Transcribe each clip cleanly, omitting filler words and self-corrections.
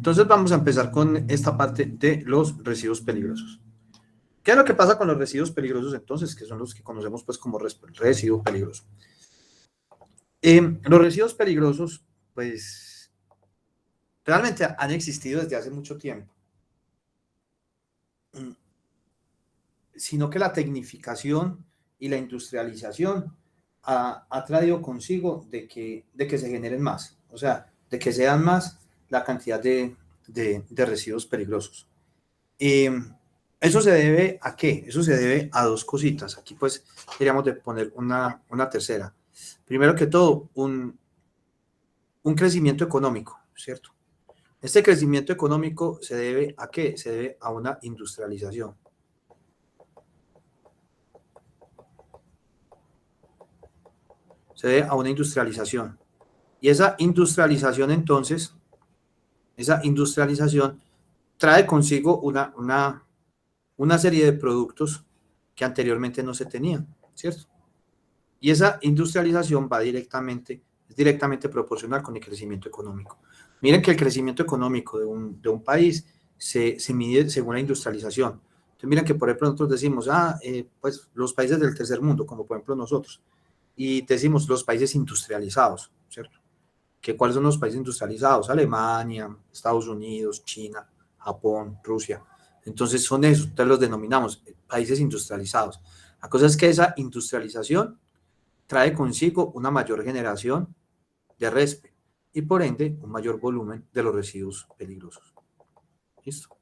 Entonces vamos a empezar con esta parte de los residuos peligrosos. ¿Qué es lo que pasa con los residuos peligrosos entonces? Que son los que conocemos pues como residuo peligroso. Los residuos peligrosos pues realmente han existido desde hace mucho tiempo, sino que la tecnificación y la industrialización ha traído consigo de que se generen más, o sea, de que sean más la cantidad de residuos peligrosos. ¿Eso se debe a qué? Eso se debe a dos cositas. Aquí pues queríamos de poner una tercera. Primero que todo, un crecimiento económico, ¿cierto? Este crecimiento económico se debe a qué? Se debe a una industrialización. Se debe a una industrialización. Y esa industrialización entonces, trae consigo una serie de productos que anteriormente no se tenían, ¿cierto? Y esa industrialización va directamente proporcional con el crecimiento económico. Miren que el crecimiento económico de un país se mide según la industrialización. Entonces miren que por ejemplo nosotros decimos, pues los países del tercer mundo, como por ejemplo nosotros, y decimos los países industrializados, ¿cierto? ¿Cuáles son los países industrializados? Alemania, Estados Unidos, China, Japón, Rusia. Entonces son esos, entonces los denominamos países industrializados. La cosa es que esa industrialización trae consigo una mayor generación de RESPE y por ende un mayor volumen de los residuos peligrosos. ¿Listo?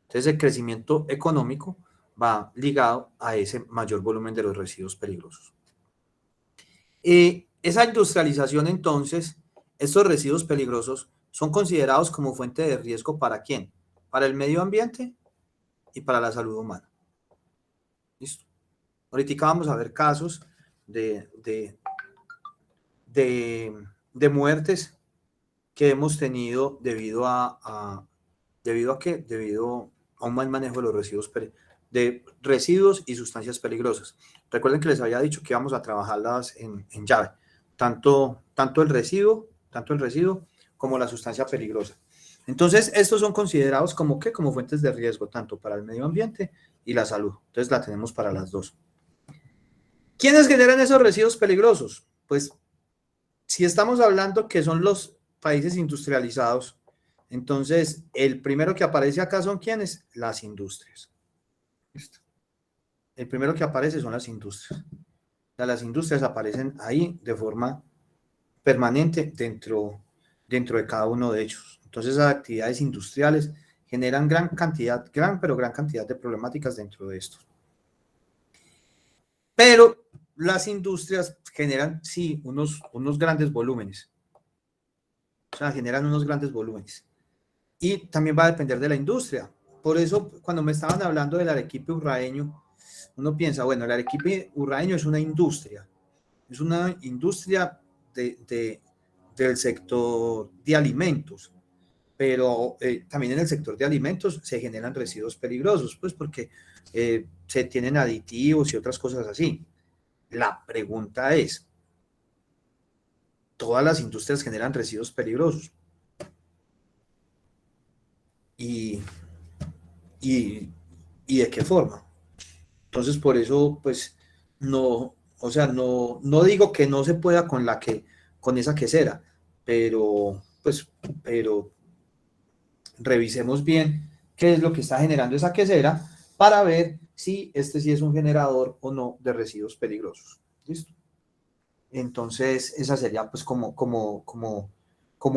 Entonces el crecimiento económico va ligado a ese mayor volumen de los residuos peligrosos. Esa industrialización entonces, estos residuos peligrosos son considerados como fuente de riesgo ¿para quién? Para el medio ambiente y para la salud humana. ¿Listo? Ahorita vamos a ver casos de muertes que hemos tenido debido a un mal manejo de los residuos y sustancias peligrosas. Recuerden que les había dicho que íbamos a trabajarlas en llave, tanto el residuo como la sustancia peligrosa. Entonces, estos son considerados como fuentes de riesgo, tanto para el medio ambiente y la salud. Entonces, la tenemos para las dos. ¿Quiénes generan esos residuos peligrosos? Pues, si estamos hablando que son los países industrializados, entonces el primero que aparece acá son ¿quiénes? Las industrias. ¿Listo? El primero que aparece son las industrias. O sea, las industrias aparecen ahí de forma permanente dentro de cada uno de ellos. Entonces, las actividades industriales generan gran cantidad de problemáticas dentro de esto. Pero las industrias generan, sí, unos grandes volúmenes. O sea, generan unos grandes volúmenes. Y también va a depender de la industria. Por eso, cuando me estaban hablando del arequipe urraeño, uno piensa, bueno, el arequipe urraeño es una industria. Es una industria del sector de alimentos. Pero también en el sector de alimentos se generan residuos peligrosos, pues porque se tienen aditivos y otras cosas así. La pregunta es, ¿todas las industrias generan residuos peligrosos? ¿Y de qué forma? Entonces, por eso, pues, no, o sea, no digo que no se pueda con esa quesera, pero revisemos bien qué es lo que está generando esa quesera para ver si este sí es un generador o no de residuos peligrosos. ¿Listo? Entonces, esa sería pues como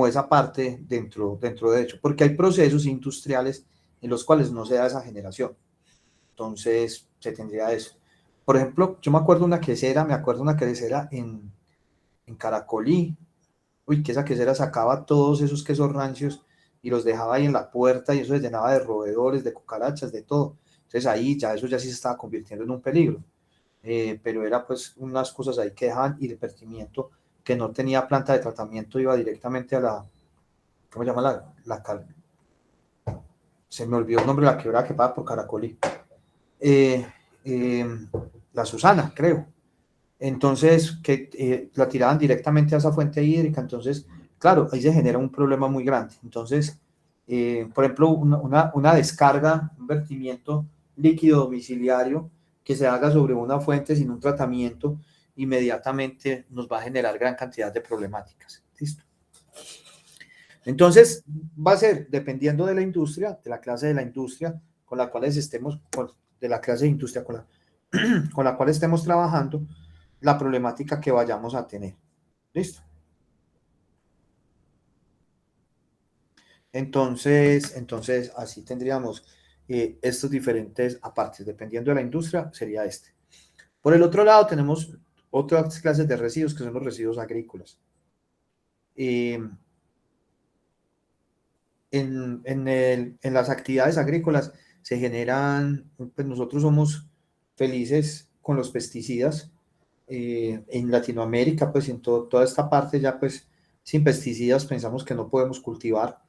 esa parte dentro de hecho, porque hay procesos industriales en los cuales no se da esa generación. Entonces, se tendría eso. Por ejemplo, yo me acuerdo una quesera en Caracolí. Uy, que esa quesera sacaba todos esos quesos rancios y los dejaba ahí en la puerta y eso se llenaba de roedores, de cucarachas, de todo. Entonces ahí eso ya sí se estaba convirtiendo en un peligro. Pero era pues unas cosas ahí que dejaban y el vertimiento que no tenía planta de tratamiento iba directamente a ¿cómo se llama se me olvidó el nombre de la quebrada que pasa por Caracolí. La Susana, creo. Entonces, que la tiraban directamente a esa fuente hídrica. Entonces, claro, ahí se genera un problema muy grande. Entonces, por ejemplo, una descarga, un vertimiento líquido domiciliario que se haga sobre una fuente sin un tratamiento, inmediatamente nos va a generar gran cantidad de problemáticas. ¿Listo? Entonces, va a ser, dependiendo de la industria, de la clase de la industria con la cual estemos, de la clase de industria con la cual estemos trabajando, la problemática que vayamos a tener. ¿Listo? Entonces así tendríamos estos diferentes apartes, dependiendo de la industria, sería este. Por el otro lado, tenemos otras clases de residuos, que son los residuos agrícolas. En las actividades agrícolas se generan, pues nosotros somos felices con los pesticidas. En Latinoamérica, pues en toda esta parte ya pues sin pesticidas pensamos que no podemos cultivar.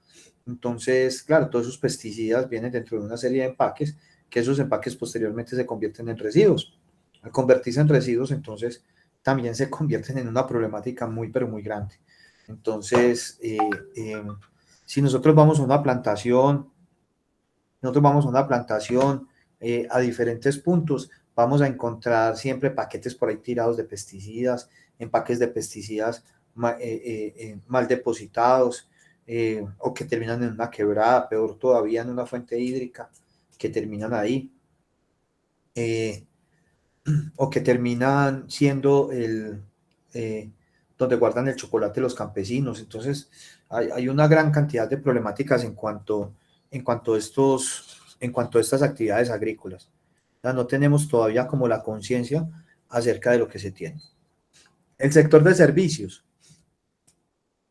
Entonces, claro, todos esos pesticidas vienen dentro de una serie de empaques, que esos empaques posteriormente se convierten en residuos. Al convertirse en residuos, entonces también se convierten en una problemática muy, pero muy grande. Entonces, si nosotros vamos a una plantación, a diferentes puntos, vamos a encontrar siempre paquetes por ahí tirados de pesticidas, empaques de pesticidas mal depositados, o que terminan en una quebrada, peor todavía en una fuente hídrica, que terminan ahí, o que terminan siendo donde guardan el chocolate los campesinos. Entonces, hay una gran cantidad de problemáticas en cuanto a estas actividades agrícolas. Ya no tenemos todavía como la conciencia acerca de lo que se tiene. El sector de servicios.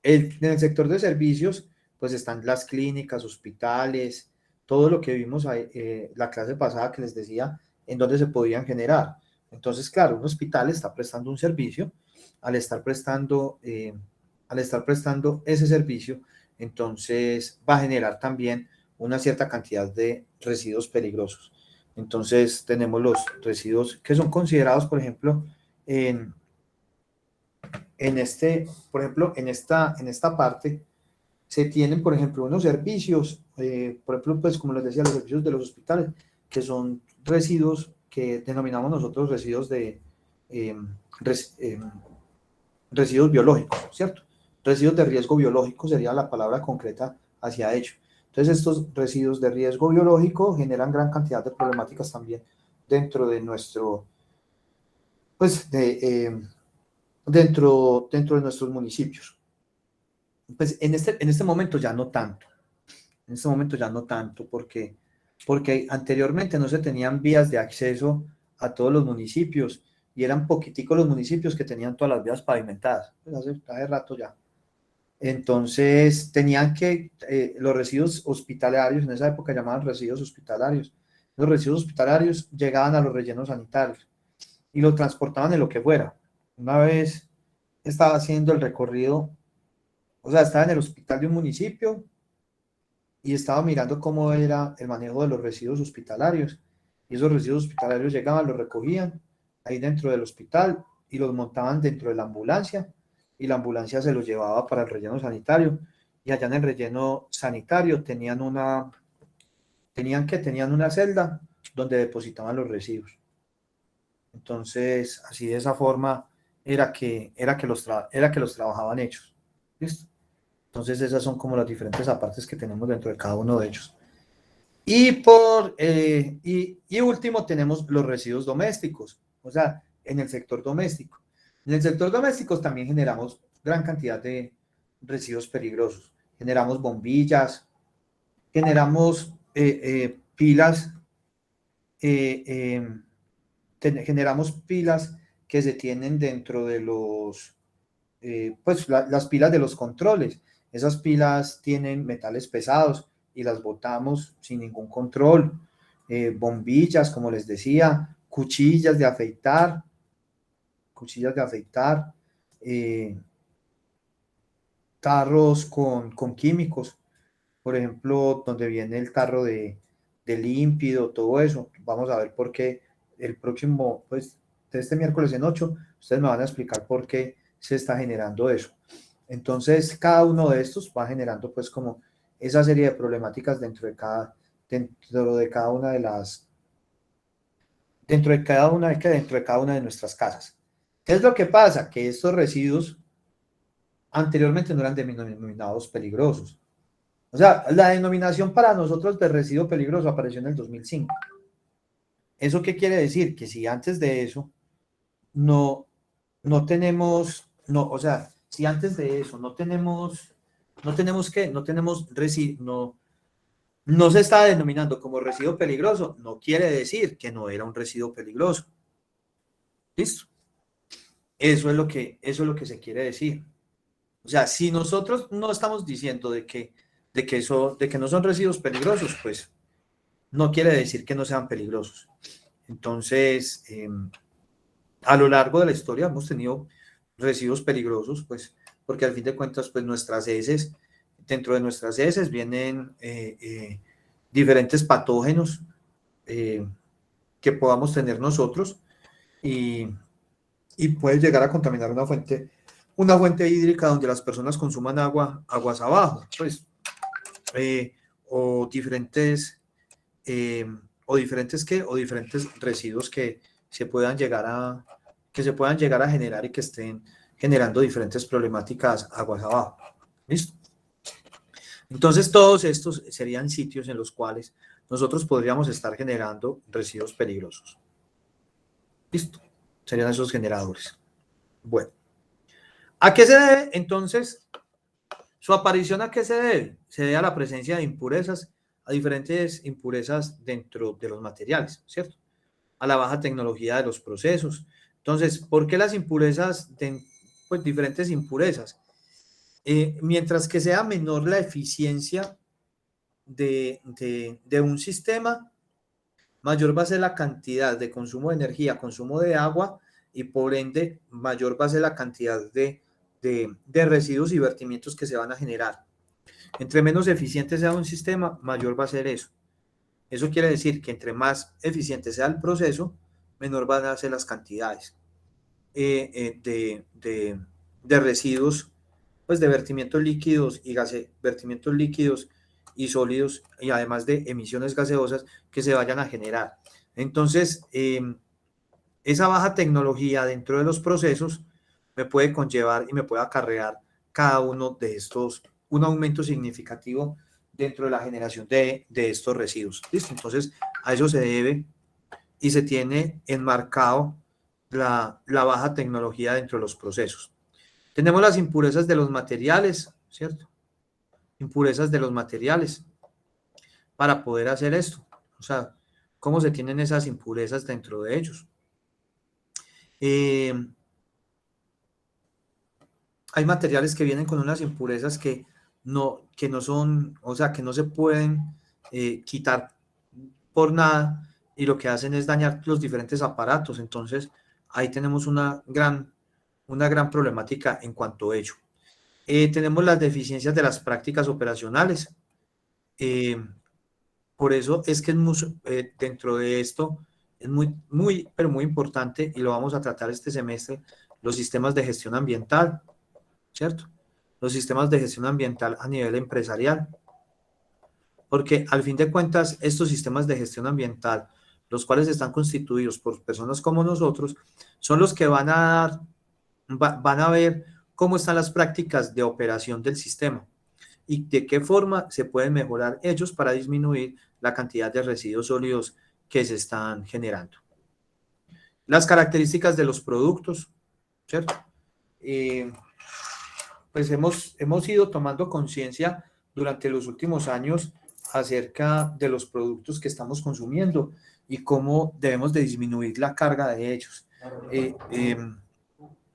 En el sector de servicios, pues están las clínicas, hospitales, todo lo que vimos la clase pasada que les decía, en donde se podían generar. Entonces, claro, un hospital está prestando un servicio, al estar prestando, ese servicio, entonces va a generar también una cierta cantidad de residuos peligrosos. Entonces, tenemos los residuos que son considerados, por ejemplo, por ejemplo, en esta parte, se tienen, por ejemplo, unos servicios, por ejemplo, pues como les decía, los servicios de los hospitales, que son residuos que denominamos nosotros residuos eh, res, eh, residuos biológicos, ¿cierto? Residuos de riesgo biológico sería la palabra concreta hacia ello. Entonces, estos residuos de riesgo biológico generan gran cantidad de problemáticas también dentro de nuestro, pues, dentro de nuestros municipios. Pues en este momento ya no tanto. En este momento ya no tanto, porque anteriormente no se tenían vías de acceso a todos los municipios y eran poquiticos los municipios que tenían todas las vías pavimentadas, pues hace rato ya. Entonces tenían que, los residuos hospitalarios, en esa época llamaban residuos hospitalarios, los residuos hospitalarios llegaban a los rellenos sanitarios y lo transportaban en lo que fuera. Una vez estaba haciendo el recorrido, o sea, estaba en el hospital de un municipio y estaba mirando cómo era el manejo de los residuos hospitalarios. Y esos residuos hospitalarios llegaban, los recogían ahí dentro del hospital y los montaban dentro de la ambulancia y la ambulancia se los llevaba para el relleno sanitario. Y allá en el relleno sanitario tenían una celda donde depositaban los residuos. Entonces, así de esa forma era que los trabajaban ellos. ¿Listo? Entonces, esas son como las diferentes apartes que tenemos dentro de cada uno de ellos. Y último, tenemos los residuos domésticos, o sea, en el sector doméstico. En el sector doméstico también generamos gran cantidad de residuos peligrosos. Generamos bombillas, generamos pilas, eh, generamos pilas que se tienen dentro de las pilas de los controles. Esas pilas tienen metales pesados y las botamos sin ningún control. Bombillas, como les decía, cuchillas de afeitar, eh, tarros con químicos, por ejemplo, donde viene el tarro de límpido, todo eso. Vamos a ver por qué el próximo, pues, de este miércoles en 8, ustedes me van a explicar por qué se está generando eso. Entonces, cada uno de estos va generando, pues, como esa serie de problemáticas dentro de cada una de las, dentro de cada una de nuestras casas. ¿Qué es lo que pasa? Que estos residuos anteriormente no eran denominados peligrosos. O sea, la denominación para nosotros de residuo peligroso apareció en el 2005. ¿Eso qué quiere decir? Que si antes de eso no tenemos, o sea, si antes de eso no tenemos no se está denominando como residuo peligroso, no quiere decir que no era un residuo peligroso. ¿Listo? Eso es lo que se quiere decir. O sea, si nosotros no estamos diciendo de que no son residuos peligrosos, pues no quiere decir que no sean peligrosos. Entonces, a lo largo de la historia hemos tenido residuos peligrosos, pues, porque al fin de cuentas, pues dentro de nuestras heces vienen diferentes patógenos que podamos tener nosotros y puede llegar a contaminar una fuente hídrica donde las personas consuman aguas abajo, pues, o diferentes residuos que se puedan llegar a generar y que estén generando diferentes problemáticas aguas abajo. ¿Listo? Entonces, todos estos serían sitios en los cuales nosotros podríamos estar generando residuos peligrosos. ¿Listo? Serían esos generadores. Bueno. ¿A qué se debe, entonces, su aparición? ¿A qué se debe? Se debe a la presencia de impurezas, a diferentes impurezas dentro de los materiales, ¿cierto? A la baja tecnología de los procesos. Entonces, ¿por qué las impurezas? Pues diferentes impurezas. Mientras que sea menor la eficiencia de un sistema, mayor va a ser la cantidad de consumo de energía, consumo de agua, y por ende mayor va a ser la cantidad de residuos y vertimientos que se van a generar. Entre menos eficiente sea un sistema, mayor va a ser eso. Eso quiere decir que entre más eficiente sea el proceso, menor van a ser las cantidades de residuos, pues de vertimientos líquidos vertimientos líquidos y sólidos, y además de emisiones gaseosas que se vayan a generar. Entonces, esa baja tecnología dentro de los procesos me puede conllevar y me puede acarrear cada uno de estos, un aumento significativo dentro de la generación de estos residuos. ¿Listo? Entonces, a eso se debe y se tiene enmarcado la baja tecnología dentro de los procesos. Tenemos las impurezas de los materiales, ¿cierto? Impurezas de los materiales para poder hacer esto. O sea, ¿cómo se tienen esas impurezas dentro de ellos? Hay materiales que vienen con unas impurezas que no son, o sea, que no se pueden quitar por nada, y lo que hacen es dañar los diferentes aparatos. Entonces, ahí tenemos una gran problemática en cuanto a ello. Tenemos las deficiencias de las prácticas operacionales. Por eso es que dentro de esto es pero muy importante, y lo vamos a tratar este semestre, los sistemas de gestión ambiental, ¿cierto? Los sistemas de gestión ambiental a nivel empresarial. Porque al fin de cuentas, estos sistemas de gestión ambiental, los cuales están constituidos por personas como nosotros, son los que van a ver cómo están las prácticas de operación del sistema y de qué forma se pueden mejorar ellos para disminuir la cantidad de residuos sólidos que se están generando. Las características de los productos, ¿cierto? Pues hemos ido tomando conciencia durante los últimos años acerca de los productos que estamos consumiendo y cómo debemos de disminuir la carga de ellos.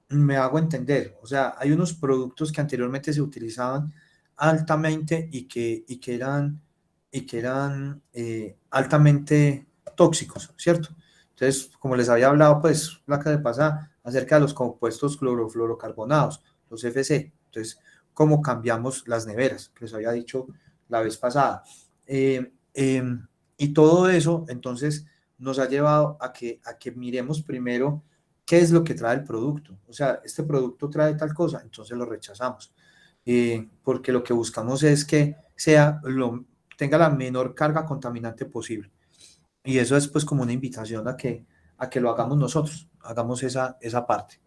Me hago entender, o sea, hay unos productos que anteriormente se utilizaban altamente y que eran altamente tóxicos, ¿cierto? Entonces, como les había hablado, pues, la clase pasada, acerca de los compuestos clorofluorocarbonados, los FC. Entonces, ¿cómo cambiamos las neveras? Que les había dicho la vez pasada. Y todo eso, entonces, nos ha llevado a que miremos primero qué es lo que trae el producto. O sea, este producto trae tal cosa, entonces lo rechazamos. Porque lo que buscamos es que tenga la menor carga contaminante posible. Y eso es pues como una invitación a que lo hagamos nosotros, hagamos esa parte.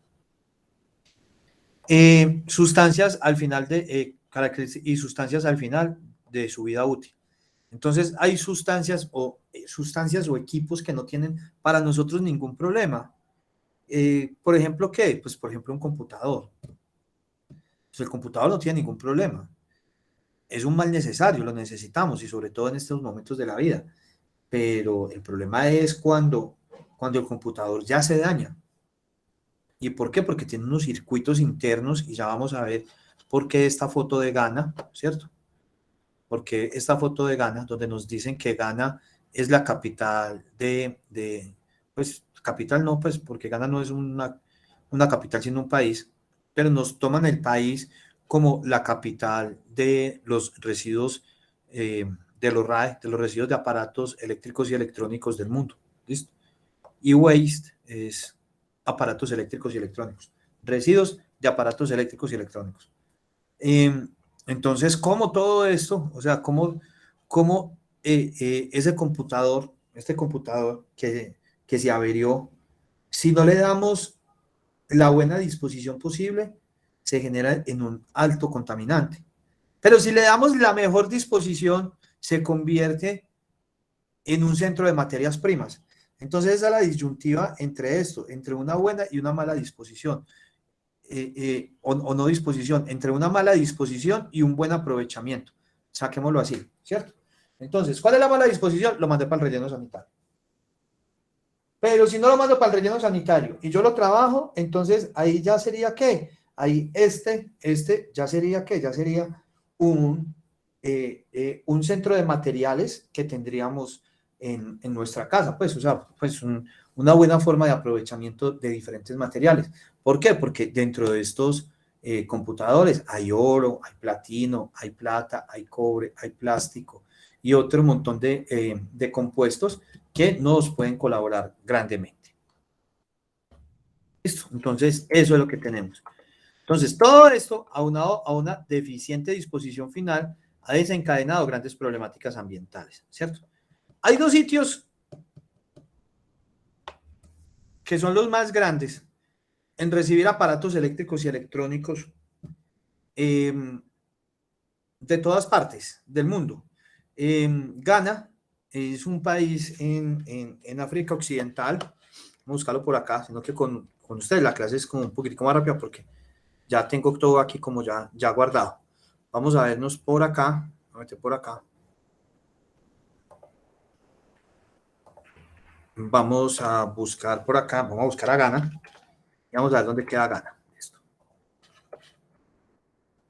Sustancias al final y sustancias al final de su vida útil. Entonces hay sustancias o equipos que no tienen para nosotros ningún problema. Por ejemplo, ¿qué? Pues por ejemplo un computador. Pues el computador no tiene ningún problema. Es un mal necesario, lo necesitamos y sobre todo en estos momentos de la vida. Pero el problema es cuando el computador ya se daña. ¿Y por qué? Porque tiene unos circuitos internos y ya vamos a ver por qué esta foto de Ghana, ¿cierto? Porque esta foto de Ghana, donde nos dicen que Ghana es la capital pues capital no, pues porque Ghana no es una capital sino un país, pero nos toman el país como la capital de los residuos de los RAE, de los residuos de aparatos eléctricos y electrónicos del mundo. ¿Listo? Y waste es aparatos eléctricos y electrónicos. Residuos de aparatos eléctricos y electrónicos. Entonces, ¿cómo todo esto? O sea, ¿cómo este computador que se averió, si no le damos la buena disposición posible, se genera en un alto contaminante? Pero si le damos la mejor disposición, se convierte en un centro de materias primas. Entonces, esa es la disyuntiva entre esto, entre una buena y una mala disposición. O no disposición, entre una mala disposición y un buen aprovechamiento. Saquémoslo así, ¿cierto? Entonces, ¿cuál es la mala disposición? Lo mandé para el relleno sanitario. Pero si no lo mando para el relleno sanitario y yo lo trabajo, entonces ahí ya sería ¿qué? Ahí ya sería ¿qué? Ya sería un centro de materiales que tendríamos en nuestra casa, pues, o sea, pues una buena forma de aprovechamiento de diferentes materiales. ¿Por qué? Porque dentro de estos computadores hay oro, hay platino, hay plata, hay cobre, hay plástico y otro montón de compuestos que nos pueden colaborar grandemente. ¿Listo? Entonces, eso es lo que tenemos. Entonces, todo esto, aunado a una deficiente disposición final, ha desencadenado grandes problemáticas ambientales, ¿cierto? Hay dos sitios que son los más grandes en recibir aparatos eléctricos y electrónicos de todas partes del mundo. Ghana es un país en África Occidental. Vamos a buscarlo por acá, sino que con ustedes la clase es como un poquitico más rápida porque ya tengo todo aquí como ya guardado. Vamos a vernos por acá, a meter por acá. Vamos a buscar por acá, vamos a buscar a Ghana y vamos a ver dónde queda Ghana. Esto.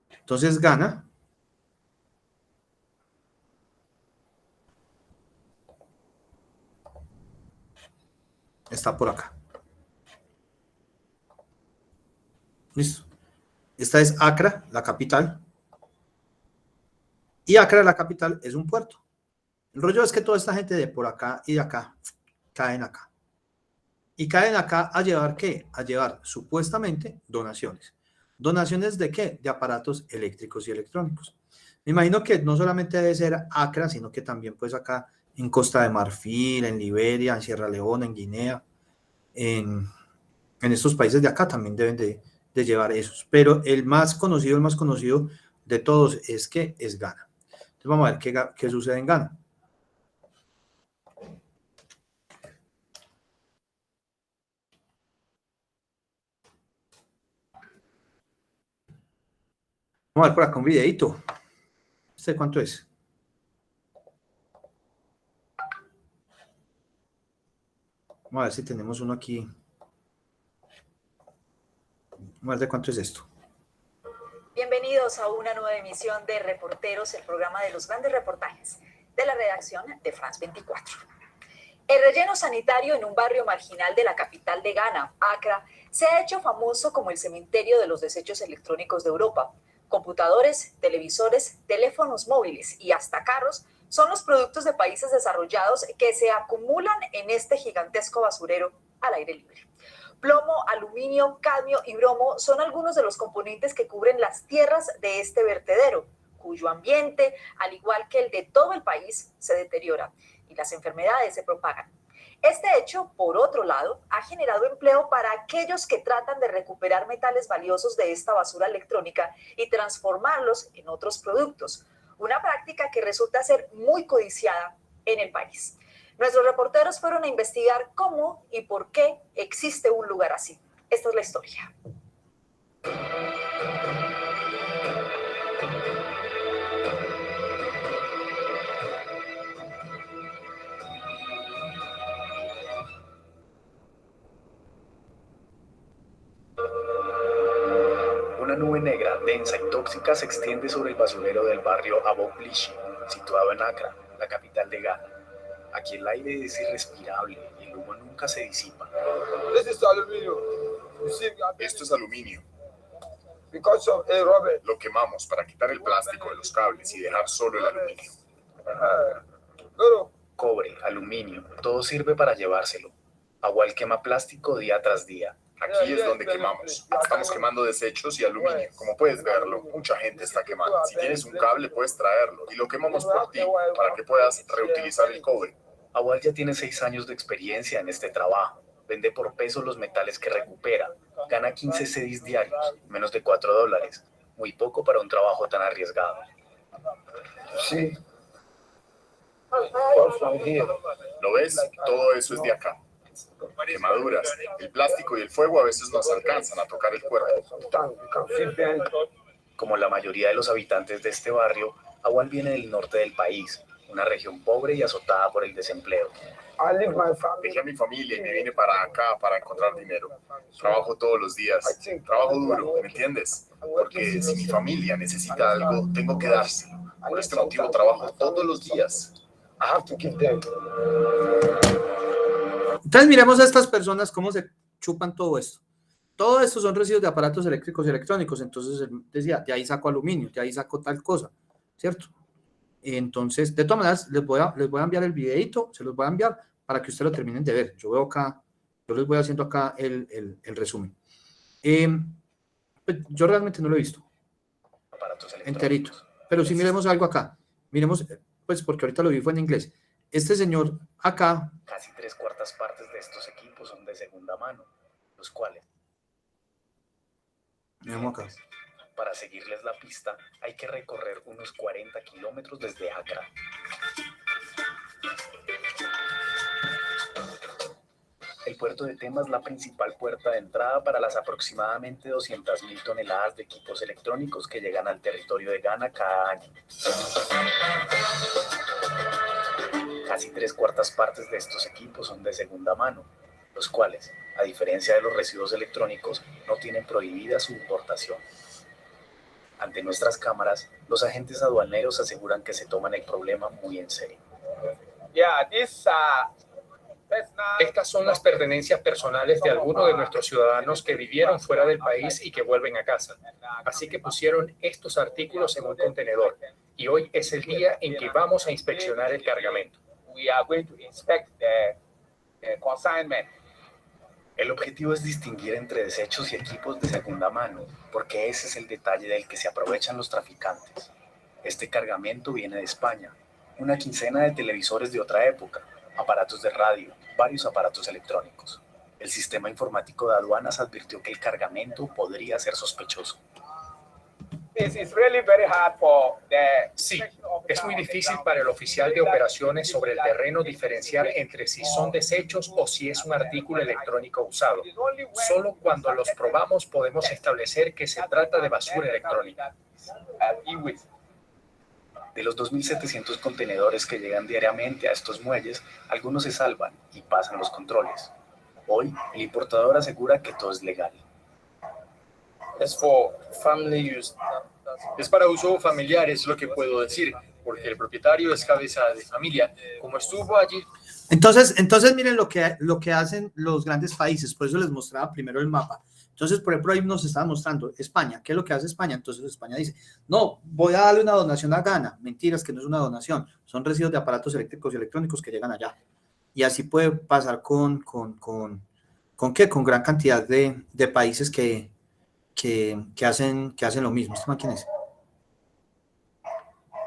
Entonces Ghana está por acá. Listo. Esta es Accra, la capital. Y Accra, la capital, es un puerto. El rollo es que toda esta gente de por acá y de acá caen acá. ¿Y caen acá a llevar qué? A llevar supuestamente donaciones. ¿Donaciones de qué? De aparatos eléctricos y electrónicos. Me imagino que no solamente debe ser Accra, sino que también pues acá en Costa de Marfil, en Liberia, en Sierra Leona, en Guinea, en estos países de acá también deben de llevar esos. Pero el más conocido de todos es que es Ghana. Entonces vamos a ver qué sucede en Ghana. Vamos a ver por acá un videito. ¿Este cuánto es? Vamos a ver si tenemos uno aquí. Vamos a ver de cuánto es esto. Bienvenidos a una nueva emisión de Reporteros, el programa de los grandes reportajes de la redacción de France 24. El relleno sanitario en un barrio marginal de la capital de Ghana, Accra, se ha hecho famoso como el cementerio de los desechos electrónicos de Europa. Computadores, televisores, teléfonos móviles y hasta carros son los productos de países desarrollados que se acumulan en este gigantesco basurero al aire libre. Plomo, aluminio, cadmio y bromo son algunos de los componentes que cubren las tierras de este vertedero, cuyo ambiente, al igual que el de todo el país, se deteriora y las enfermedades se propagan. Este hecho, por otro lado, ha generado empleo para aquellos que tratan de recuperar metales valiosos de esta basura electrónica y transformarlos en otros productos, una práctica que resulta ser muy codiciada en el país. Nuestros reporteros fueron a investigar cómo y por qué existe un lugar así. Esta es la historia. Una nube negra, densa y tóxica se extiende sobre el basurero del barrio Abouklishi, situado en Accra, la capital de Ghana. Aquí el aire es irrespirable y el humo nunca se disipa. Esto es aluminio. Lo quemamos para quitar el plástico de los cables y dejar solo el aluminio. Cobre, aluminio, todo sirve para llevárselo. Agual quema plástico día tras día. Aquí es donde quemamos. Estamos quemando desechos y aluminio. Como puedes verlo, mucha gente está quemando. Si tienes un cable, puedes traerlo y lo quemamos por ti para que puedas reutilizar el cobre. Awal ya tiene 6 años de experiencia en este trabajo. Vende por peso los metales que recupera. Gana 15 cedis diarios, menos de $4. Muy poco para un trabajo tan arriesgado. Sí. ¿Lo ves? Todo eso es de acá. Quemaduras, el plástico y el fuego a veces nos alcanzan a tocar el cuerpo. Como la mayoría de los habitantes de este barrio, Awal viene del norte del país, una región pobre y azotada por el desempleo. Dejé a mi familia y me vine para acá para encontrar dinero. Trabajo todos los días. Trabajo duro, ¿me entiendes? Porque si mi familia necesita algo, tengo que dárselo. Por este motivo trabajo todos los días. Entonces miremos a estas personas cómo se chupan todo esto. Todo esto son residuos de aparatos eléctricos y electrónicos. Entonces él decía, de ahí saco aluminio, de ahí saco tal cosa, ¿cierto? Entonces, de todas maneras, les voy a enviar el videito, se los voy a enviar para que ustedes lo terminen de ver. Yo veo acá, yo les voy haciendo acá el resumen. Pues yo realmente no lo he visto enterito, pero sí miremos algo acá. Miremos, pues porque ahorita lo vi fue en inglés. Este señor acá. Casi 3/4 partes de estos equipos son de segunda mano, los cuales. Miremos acá. Para seguirles la pista hay que recorrer unos 40 kilómetros desde Accra. El puerto de Tema es la principal puerta de entrada para las aproximadamente 200.000 toneladas de equipos electrónicos que llegan al territorio de Ghana cada año. Casi 3/4 partes de estos equipos son de segunda mano, los cuales, a diferencia de los residuos electrónicos, no tienen prohibida su importación. Ante nuestras cámaras, los agentes aduaneros aseguran que se toman el problema muy en serio. Estas son las pertenencias personales de algunos de nuestros ciudadanos que vivieron fuera del país y que vuelven a casa. Así que pusieron estos artículos en un contenedor y hoy es el día en que vamos a inspeccionar el cargamento. El objetivo es distinguir entre desechos y equipos de segunda mano, porque ese es el detalle del que se aprovechan los traficantes. Este cargamento viene de España, una quincena de televisores de otra época, aparatos de radio, varios aparatos electrónicos. El sistema informático de aduanas advirtió que el cargamento podría ser sospechoso. Sí, es muy difícil para el oficial de operaciones sobre el terreno diferenciar entre si son desechos o si es un artículo electrónico usado. Solo cuando los probamos podemos establecer que se trata de basura electrónica. De los 2.700 contenedores que llegan diariamente a estos muelles, algunos se salvan y pasan los controles. Hoy, el importador asegura que todo es legal. Es para uso familiar, es lo que puedo decir, porque el propietario es cabeza de familia. Como estuvo allí. Entonces miren lo que hacen los grandes países. Por eso les mostraba primero el mapa. Entonces, por ejemplo, ahí nos estaba mostrando España. ¿Qué es lo que hace España? Entonces España dice, no, voy a darle una donación a Ghana. Mentiras, que no es una donación. Son residuos de aparatos eléctricos y electrónicos que llegan allá. Y así puede pasar ¿con qué? Con gran cantidad de países que hacen lo mismo. ¿Este man quién es?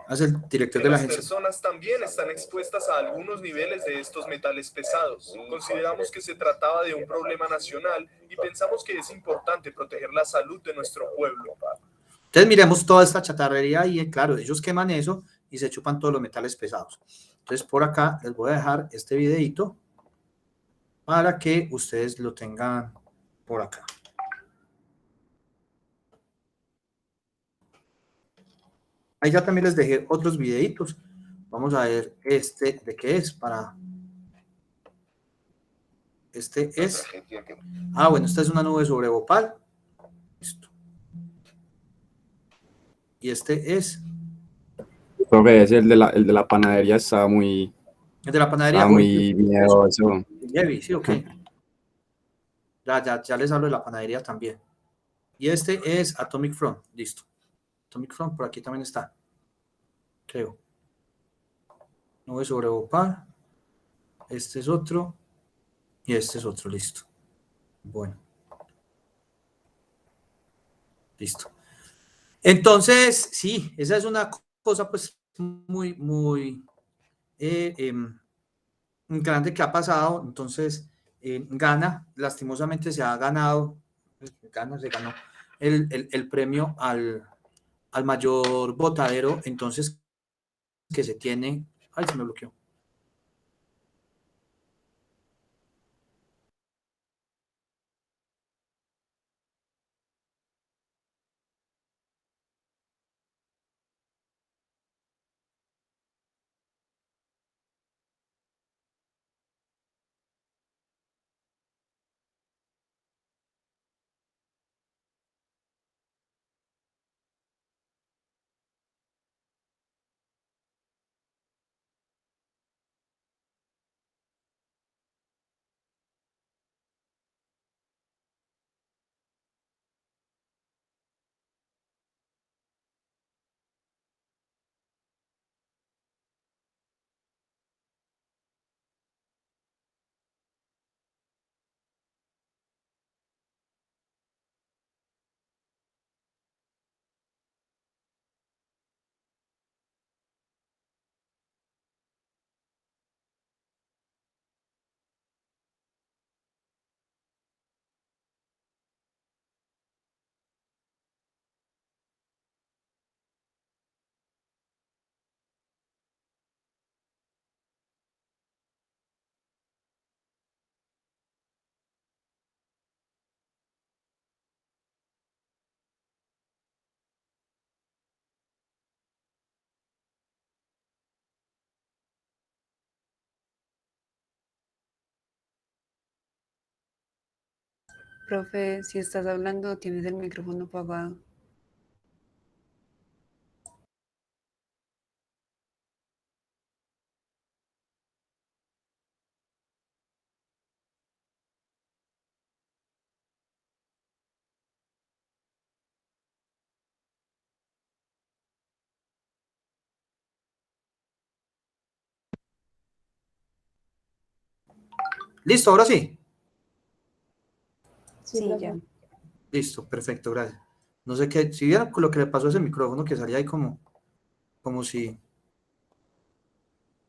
Es el director Que de la las agencia. personas también están expuestas a algunos niveles de estos metales pesados. Consideramos que se trataba de un problema nacional y pensamos que es importante proteger la salud de nuestro pueblo. Entonces miremos toda esta chatarrería y claro, ellos queman eso y se chupan todos los metales pesados. Entonces por acá les voy a dejar este videito para que ustedes lo tengan por acá. Ahí ya también les dejé otros videitos. Vamos a ver este de qué es para... Este es... Ah, bueno, esta es una nube sobre Bhopal. Listo. Y este es... Profe, ese el de la panadería estaba muy... El de la panadería. Estaba muy miedoso. Heavy, sí, ok. Ya les hablo de la panadería también. Y este es Atomic Front. Listo. Atomic Front, por aquí también está. Creo. Nube sobre Bhopal. Este es otro. Y este es otro. Listo. Bueno. Listo. Entonces, sí, esa es una cosa pues muy grande que ha pasado. Entonces, Ghana, lastimosamente se ha ganado, se ganó el premio al mayor botadero, entonces, que se tiene. Ay, se me bloqueó. Profe, si estás hablando, tienes el micrófono apagado. Listo, ahora sí. Sí, ya. Listo, perfecto, gracias. No sé qué, si vieron lo que le pasó a ese micrófono que salía ahí como si...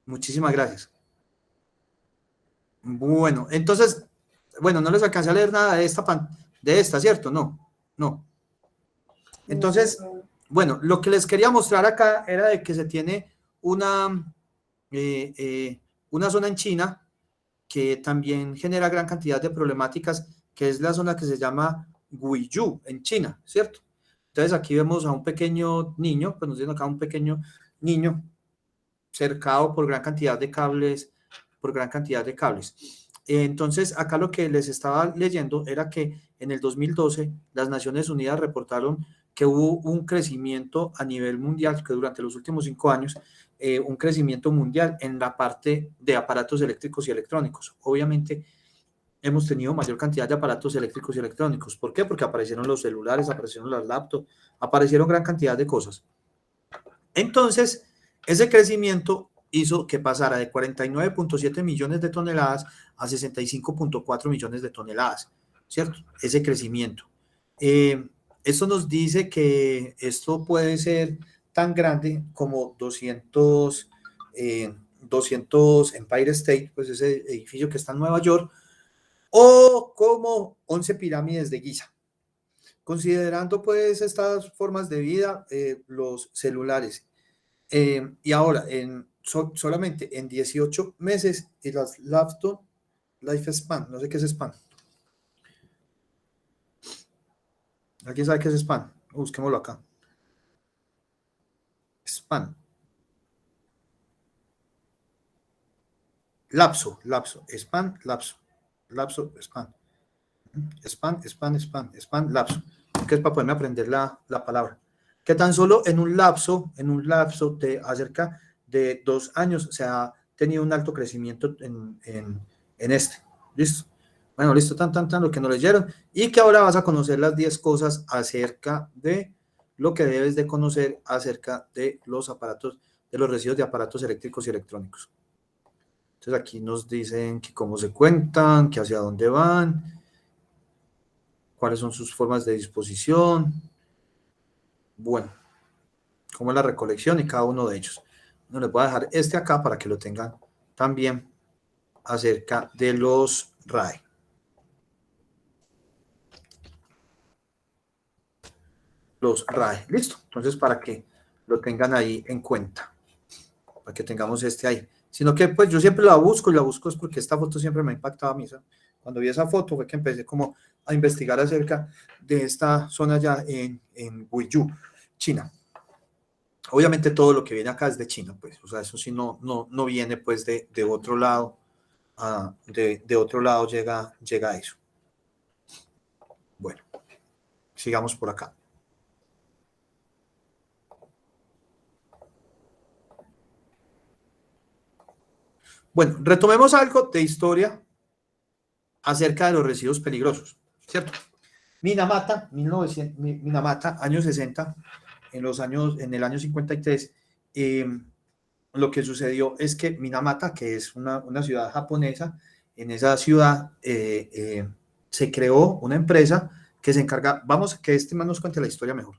Muchísimas gracias. Bueno, entonces, bueno, no les alcancé a leer nada de esta, ¿cierto? No. Entonces, bueno, lo que les quería mostrar acá era de que se tiene una zona en China que también genera gran cantidad de problemáticas, que es la zona que se llama Guizhou en China, ¿cierto? Entonces aquí vemos a un pequeño niño, pues nos dicen acá un pequeño niño cercado por gran cantidad de cables, Entonces, acá lo que les estaba leyendo era que en el 2012 las Naciones Unidas reportaron que hubo un crecimiento a nivel mundial, que durante los últimos 5 años, un crecimiento mundial en la parte de aparatos eléctricos y electrónicos. Obviamente, hemos tenido mayor cantidad de aparatos eléctricos y electrónicos. ¿Por qué? Porque aparecieron los celulares, aparecieron las laptops, aparecieron gran cantidad de cosas. Entonces, ese crecimiento hizo que pasara de 49.7 millones de toneladas a 65.4 millones de toneladas, ¿cierto? Ese crecimiento. Esto nos dice que esto puede ser tan grande como 200 Empire State, pues ese edificio que está en Nueva York, o como 11 pirámides de Giza. Considerando pues estas formas de vida, los celulares, y ahora solamente en 18 meses, y las laptop lifespan, no sé qué es span. ¿Alguien sabe qué es span? Busquémoslo acá. Span. Lapso, span, lapso, span. Span, lapso. Que es para poderme aprender la palabra. Que tan solo en un lapso de acerca de 2 años se ha tenido un alto crecimiento en este. ¿Listo? Bueno, listo, tan, lo que nos leyeron. Y que ahora vas a conocer las 10 cosas acerca de lo que debes de conocer acerca de los aparatos, de los residuos de aparatos eléctricos y electrónicos. Entonces aquí nos dicen que cómo se cuentan, que hacia dónde van, cuáles son sus formas de disposición, bueno, cómo es la recolección y cada uno de ellos. No les voy a dejar este acá para que lo tengan también acerca de los RAE. Los RAE, listo. Entonces, para que lo tengan ahí en cuenta, para que tengamos este ahí. Sino que pues yo siempre la busco, y la busco es porque esta foto siempre me ha impactado a mí. ¿sabes? Cuando vi esa foto fue que empecé como a investigar acerca de esta zona allá en Guizhou, China. Obviamente todo lo que viene acá es de China, pues, o sea, eso sí no viene pues de otro lado, de otro lado llega eso. Bueno, sigamos por acá. Bueno, retomemos algo de historia acerca de los residuos peligrosos, ¿cierto? Minamata, Minamata, años 60, en el año 53, lo que sucedió es que Minamata, que es una ciudad japonesa, en esa ciudad se creó una empresa que se encarga, vamos, que este man nos cuente la historia mejor.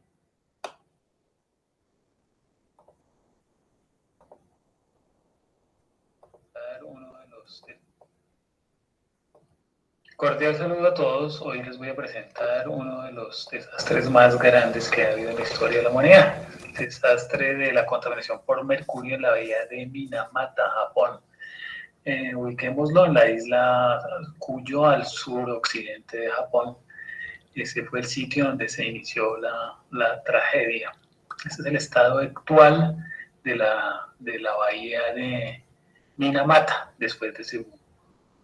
Cordial saludo a todos. Hoy les voy a presentar uno de los desastres más grandes que ha habido en la historia de la humanidad. El desastre de la contaminación por mercurio en la bahía de Minamata, Japón. Ubiquémoslo en la isla Cuyo, al suroccidente de Japón. Ese fue el sitio donde se inició la tragedia. Este es el estado actual de la bahía de Minamata, después de su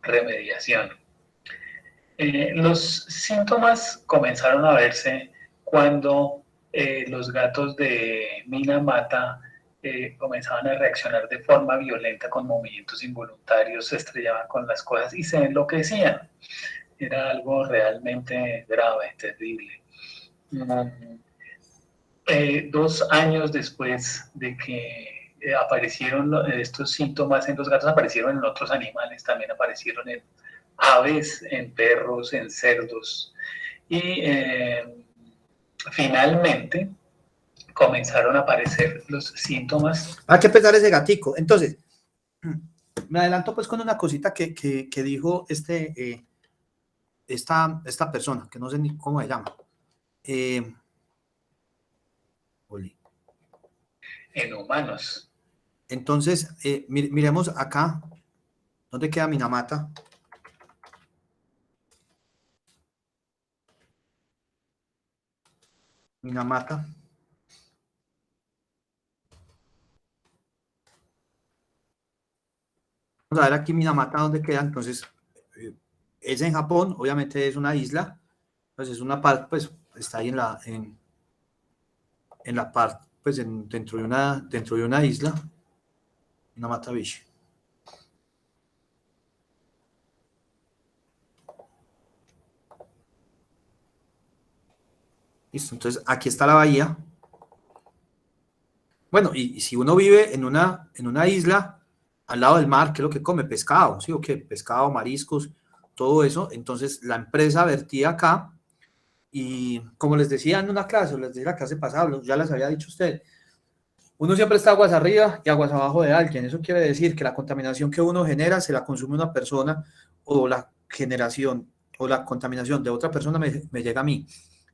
remediación. Los síntomas comenzaron a verse cuando los gatos de Minamata comenzaban a reaccionar de forma violenta con movimientos involuntarios, se estrellaban con las cosas y se enloquecían. Era algo realmente grave, terrible. 2 años después de que aparecieron estos síntomas en los gatos, aparecieron en otros animales, también aparecieron en aves, en perros, en cerdos, y finalmente comenzaron a aparecer los síntomas. Hay que pegar ese gatico. Entonces, me adelanto pues con una cosita que dijo esta persona, que no sé ni cómo se llama. En humanos. Entonces, miremos acá, ¿dónde queda Minamata? Minamata. Vamos a ver aquí Minamata dónde queda. Entonces, es en Japón, obviamente es una isla, pues es una parte, pues está ahí en la parte, pues dentro de una isla, Minamata Beach. Listo, entonces aquí está la bahía. Bueno, y si uno vive en una isla al lado del mar, ¿qué es lo que come? Pescado, ¿sí o qué? Pescado, mariscos, todo eso. Entonces la empresa vertía acá y como les decía en una clase, les decía la clase pasada, ya les había dicho a ustedes, Uno siempre está aguas arriba y aguas abajo de alguien. Eso quiere decir que la contaminación que uno genera se la consume una persona, o la generación o la contaminación de otra persona me llega a mí.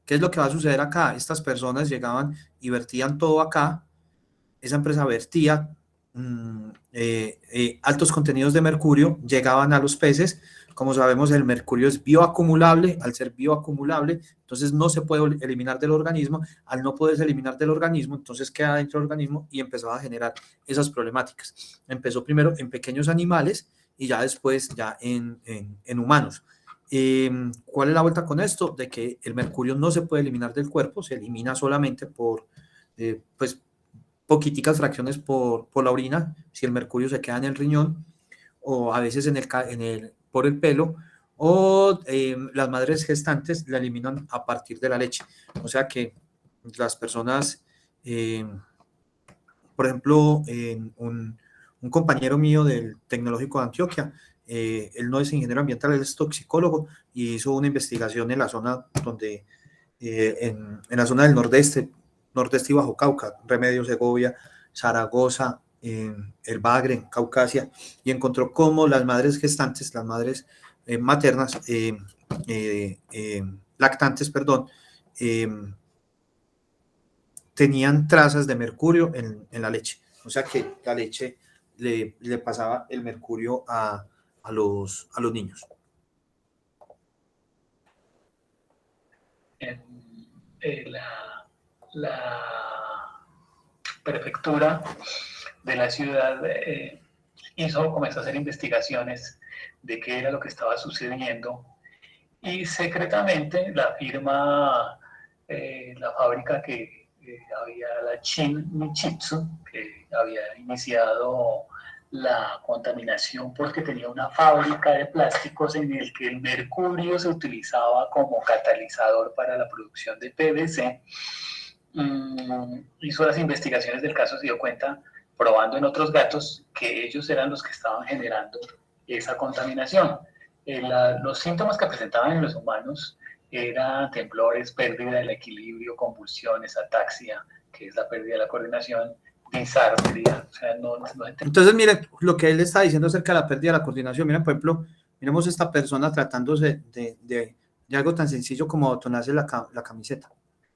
¿Qué es lo que va a suceder acá? Estas personas llegaban y vertían todo acá. Esa empresa vertía altos contenidos de mercurio, llegaban a los peces. Como sabemos, el mercurio es bioacumulable. Al ser bioacumulable, entonces no se puede eliminar del organismo. Al no poderse eliminar del organismo, entonces queda dentro del organismo y empezó a generar esas problemáticas. Empezó primero en pequeños animales y ya después ya en humanos. ¿Cuál es la vuelta con esto? De que el mercurio no se puede eliminar del cuerpo, se elimina solamente por pues poquiticas fracciones por la orina, si el mercurio se queda en el riñón, o a veces por el pelo, o las madres gestantes la eliminan a partir de la leche. O sea que las personas, por ejemplo, un compañero mío del Tecnológico de Antioquia, él no es ingeniero ambiental, él es toxicólogo, y hizo una investigación en la zona donde, en la zona del nordeste y Bajo Cauca, Remedios, Segovia, Zaragoza, el Bagre, Caucasia, y encontró cómo las madres gestantes, las madres maternas, lactantes, perdón, tenían trazas de mercurio en la leche. O sea que la leche le pasaba el mercurio a los niños. La prefectura de la ciudad comenzó a hacer investigaciones de qué era lo que estaba sucediendo, y secretamente la firma, la fábrica que había, la Shin Nichitsu, que había iniciado la contaminación porque tenía una fábrica de plásticos en el que el mercurio se utilizaba como catalizador para la producción de PVC. Hizo las investigaciones del caso, se dio cuenta, probando en otros gatos, que ellos eran los que estaban generando esa contaminación. Los síntomas que presentaban en los humanos eran temblores, pérdida del equilibrio, convulsiones, ataxia, que es la pérdida de la coordinación, disartria. O sea, Entonces, miren, lo que él está diciendo acerca de la pérdida de la coordinación. Miren, por ejemplo, miremos esta persona tratándose de algo tan sencillo como abotonarse la camiseta.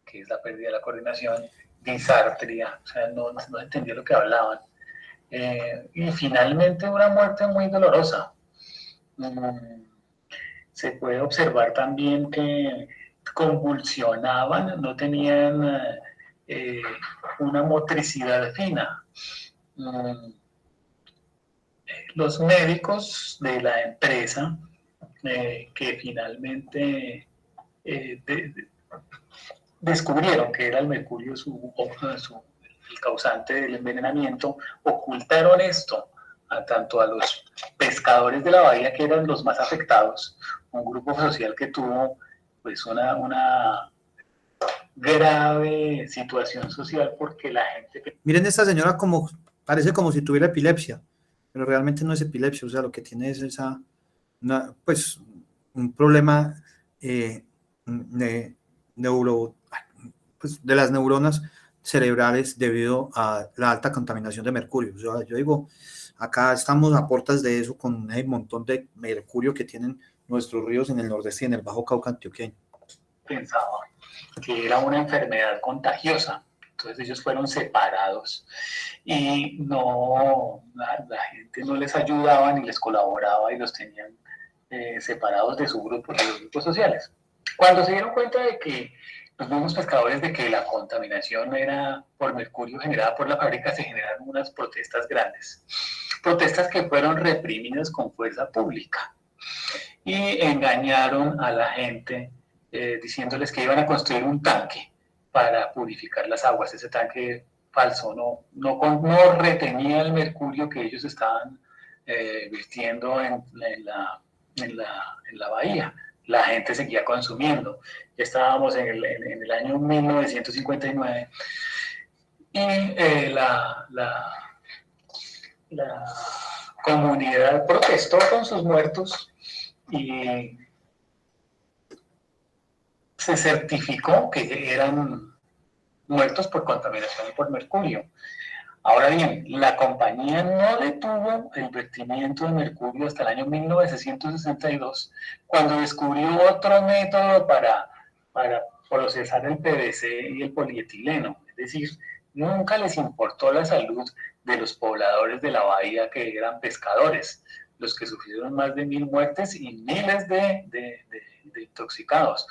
Que es la pérdida de la coordinación, disartria, o sea, no entendía lo que hablaban. Y finalmente una muerte muy dolorosa. Se puede observar también que convulsionaban, no tenían una motricidad fina. Los médicos de la empresa, que finalmente descubrieron que era el mercurio el causante del envenenamiento, ocultaron esto tanto a los pescadores de la bahía, que eran los más afectados, un grupo social que tuvo pues una grave situación social, porque la gente... Miren, esta señora parece como si tuviera epilepsia, pero realmente no es epilepsia. O sea, lo que tiene es pues un problema pues de las neuronas cerebrales debido a la alta contaminación de mercurio. O sea, yo digo, acá estamos a puertas de eso, con el montón de mercurio que tienen nuestros ríos en el nordeste y en el Bajo Cauca antioqueño. Pensaba que era una enfermedad contagiosa, entonces ellos fueron separados y la gente no les ayudaba ni les colaboraba, y los tenían separados de de los grupos sociales. Cuando se dieron cuenta de que los mismos pescadores, de que la contaminación era por mercurio generada por la fábrica, se generaron unas protestas grandes, protestas que fueron reprimidas con fuerza pública, y engañaron a la gente diciéndoles que iban a construir un tanque para purificar las aguas. Ese tanque falso no retenía el mercurio que ellos estaban vertiendo en la bahía. La gente seguía consumiendo. Estábamos en el año 1959 y la comunidad protestó con sus muertos y se certificó que eran muertos por contaminación por mercurio. Ahora bien, la compañía no detuvo el vertimiento de mercurio hasta el año 1962, cuando descubrió otro método para procesar el PVC y el polietileno. Es decir, nunca les importó la salud de los pobladores de la bahía, que eran pescadores, los que sufrieron más de 1000 muertes y miles de intoxicados.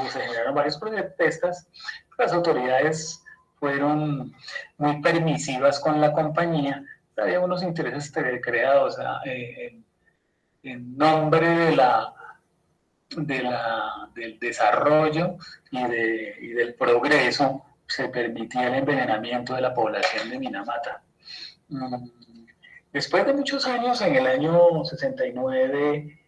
Se generaron varias protestas. Las autoridades fueron muy permisivas con la compañía. Había unos intereses creados en nombre del desarrollo y del progreso. Se permitía el envenenamiento de la población de Minamata. Después de muchos años, en el año 69,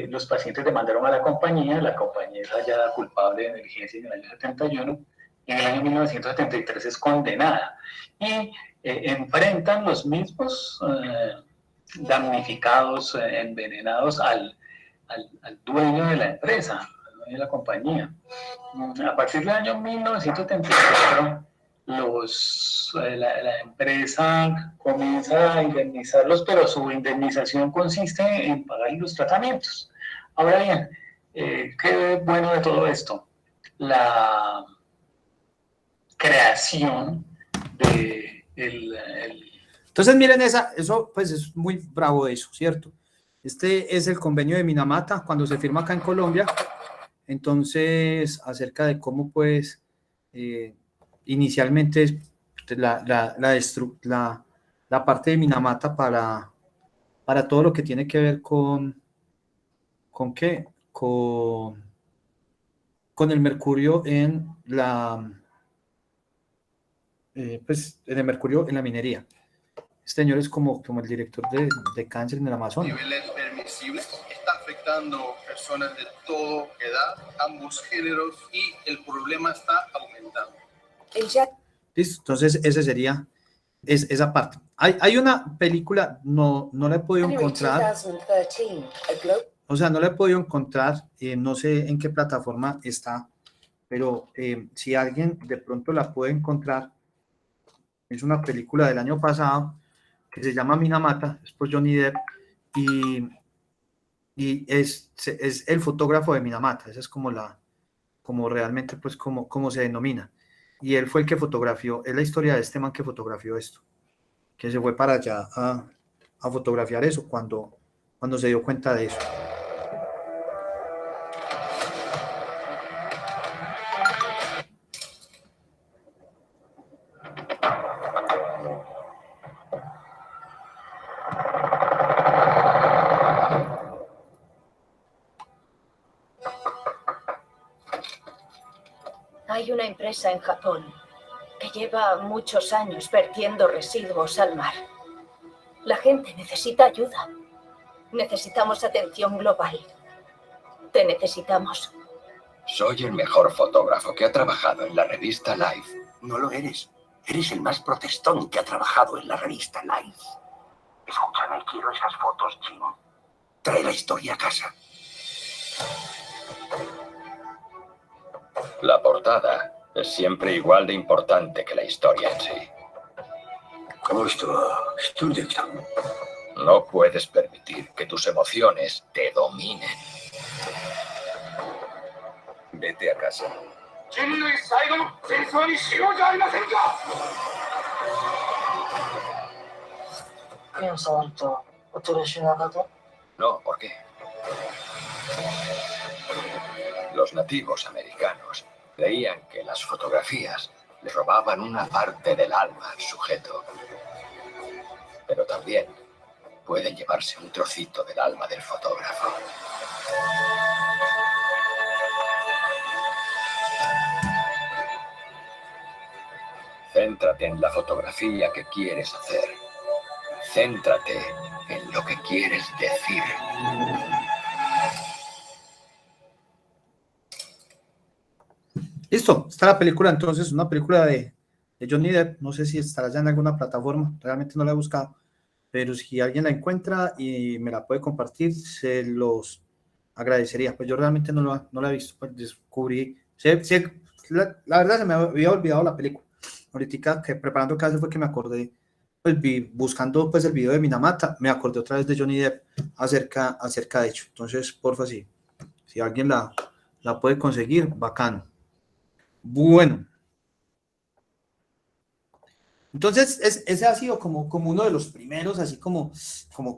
los pacientes demandaron a la compañía es hallada culpable de negligencia en el año 71, y en el año 1973 es condenada, y enfrentan los mismos damnificados, envenenados al dueño de la empresa, al dueño de la compañía. A partir del año 1974, la empresa comienza a indemnizarlos, pero su indemnización consiste en pagar los tratamientos. Ahora bien, ¿qué bueno de todo esto? La creación de Entonces, miren, eso pues es muy bravo eso, ¿cierto? Este es el convenio de Minamata cuando se firma acá en Colombia. Entonces, acerca de cómo pues inicialmente la parte de Minamata para todo lo que tiene que ver ¿con qué? Con el mercurio en pues en el mercurio en la minería. Este señor es como el director de cáncer en el Amazonas. Niveles permisibles, está afectando personas de toda edad, ambos géneros, y el problema está aumentando. Listo, entonces ese sería esa parte. Hay una película, no la he podido encontrar. O sea, no la he podido encontrar, no sé en qué plataforma está, pero si alguien de pronto la puede encontrar, es una película del año pasado que se llama Minamata, es por Johnny Depp, y es el fotógrafo de Minamata. Esa es como realmente pues como se denomina, y él fue el que fotografió, es la historia de este man que fotografió esto, que se fue para allá a fotografiar eso cuando se dio cuenta de eso. Hay una empresa en Japón que lleva muchos años vertiendo residuos al mar. La gente necesita ayuda. Necesitamos atención global. Te necesitamos. Soy el mejor fotógrafo que ha trabajado en la revista Life. No lo eres. Eres el más protestón que ha trabajado en la revista Life. Escúchame, quiero esas fotos, Jim. Trae la historia a casa. La portada es siempre igual de importante que la historia en sí. No puedes permitir que tus emociones te dominen. Vete a casa. No, ¿por qué? Los nativos americanos creían que las fotografías le robaban una parte del alma al sujeto, pero también pueden llevarse un trocito del alma del fotógrafo. Céntrate en la fotografía que quieres hacer. Céntrate en lo que quieres decir. Listo, está la película entonces, una película de Johnny Depp. No sé si estará ya en alguna plataforma, realmente no la he buscado, pero si alguien la encuentra y me la puede compartir, se los agradecería. Pues yo realmente no la he visto, pues descubrí, la verdad se me había olvidado la película. Ahorita que preparando clase fue que me acordé pues buscando pues el video de Minamata, me acordé otra vez de Johnny Depp acerca de hecho. Entonces, porfa, si alguien la puede conseguir, bacano. Bueno. Entonces, ese ha sido como uno de los primeros, así como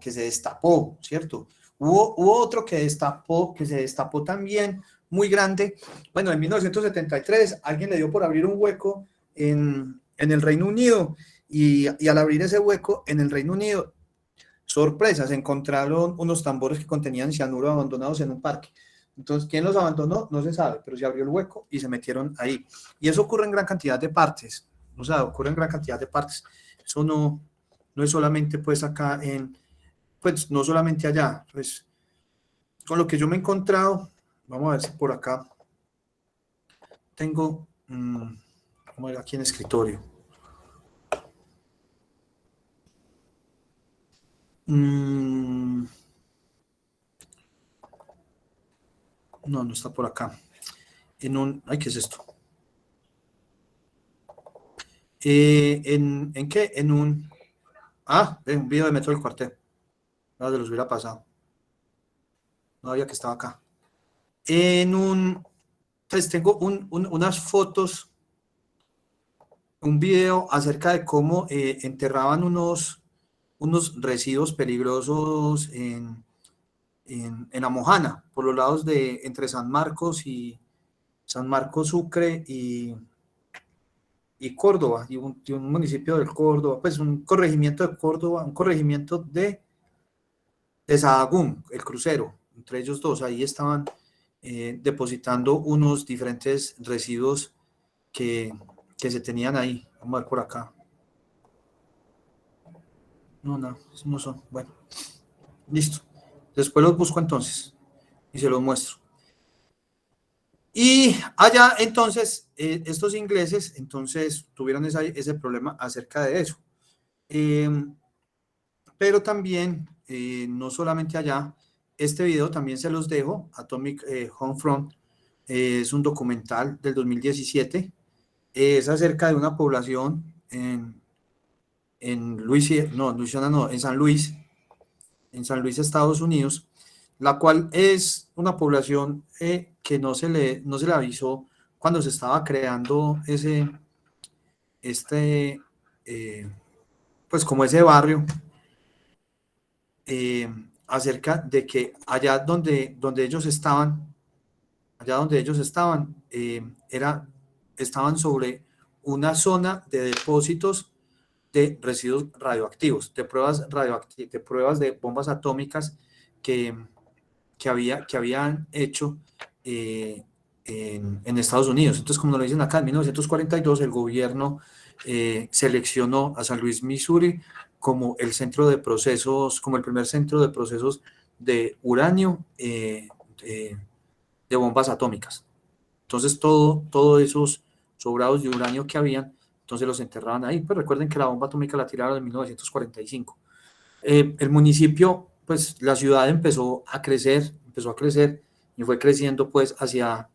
que se destapó, ¿cierto? Hubo otro que se destapó también, muy grande. Bueno, en 1973 alguien le dio por abrir un hueco en el Reino Unido y al abrir ese hueco en el Reino Unido, sorpresa, se encontraron unos tambores que contenían cianuro abandonados en un parque. Entonces, ¿quién los abandonó? No se sabe, pero se abrió el hueco y se metieron ahí. Y eso ocurre en gran cantidad de partes. O sea, ocurre en gran cantidad de partes. Eso no es solamente pues acá pues no solamente allá. Pues con lo que yo me he encontrado, vamos a ver si por acá tengo, vamos a ver aquí en escritorio. No está por acá. Ay, ¿qué es esto? ¿En qué? En un video de Metro del Cuartel. No, de los hubiera pasado. No había que estaba acá. Pues tengo unas fotos, un video acerca de cómo enterraban unos residuos peligrosos en La Mojana, por los lados entre San Marcos Sucre y Córdoba, y un municipio del Córdoba, pues un corregimiento de Córdoba, un corregimiento de Sahagún, el crucero, entre ellos dos, ahí estaban depositando unos diferentes residuos que se tenían ahí. Vamos a ver por acá. No, esos no son. Bueno, listo. Después los busco entonces y se los muestro. Y allá entonces, estos ingleses entonces tuvieron ese problema acerca de eso. Pero también, no solamente allá, este video también se los dejo, Atomic Homefront, es un documental del 2017, es acerca de una población en San Luis, Estados Unidos, la cual es una población que no se le avisó cuando se estaba creando pues como ese barrio, acerca de que allá donde ellos estaban, estaban sobre una zona de depósitos de residuos radioactivos, de pruebas de bombas atómicas que habían hecho en Estados Unidos. Entonces, como nos lo dicen acá, en 1942 el gobierno seleccionó a San Luis, Missouri, como el centro de procesos, como el primer centro de procesos de uranio, de bombas atómicas. Entonces, todos esos sobrados de uranio que habían, entonces los enterraban ahí. Pues recuerden que la bomba atómica la tiraron en 1945. El municipio, pues la ciudad empezó a crecer y fue creciendo pues hacia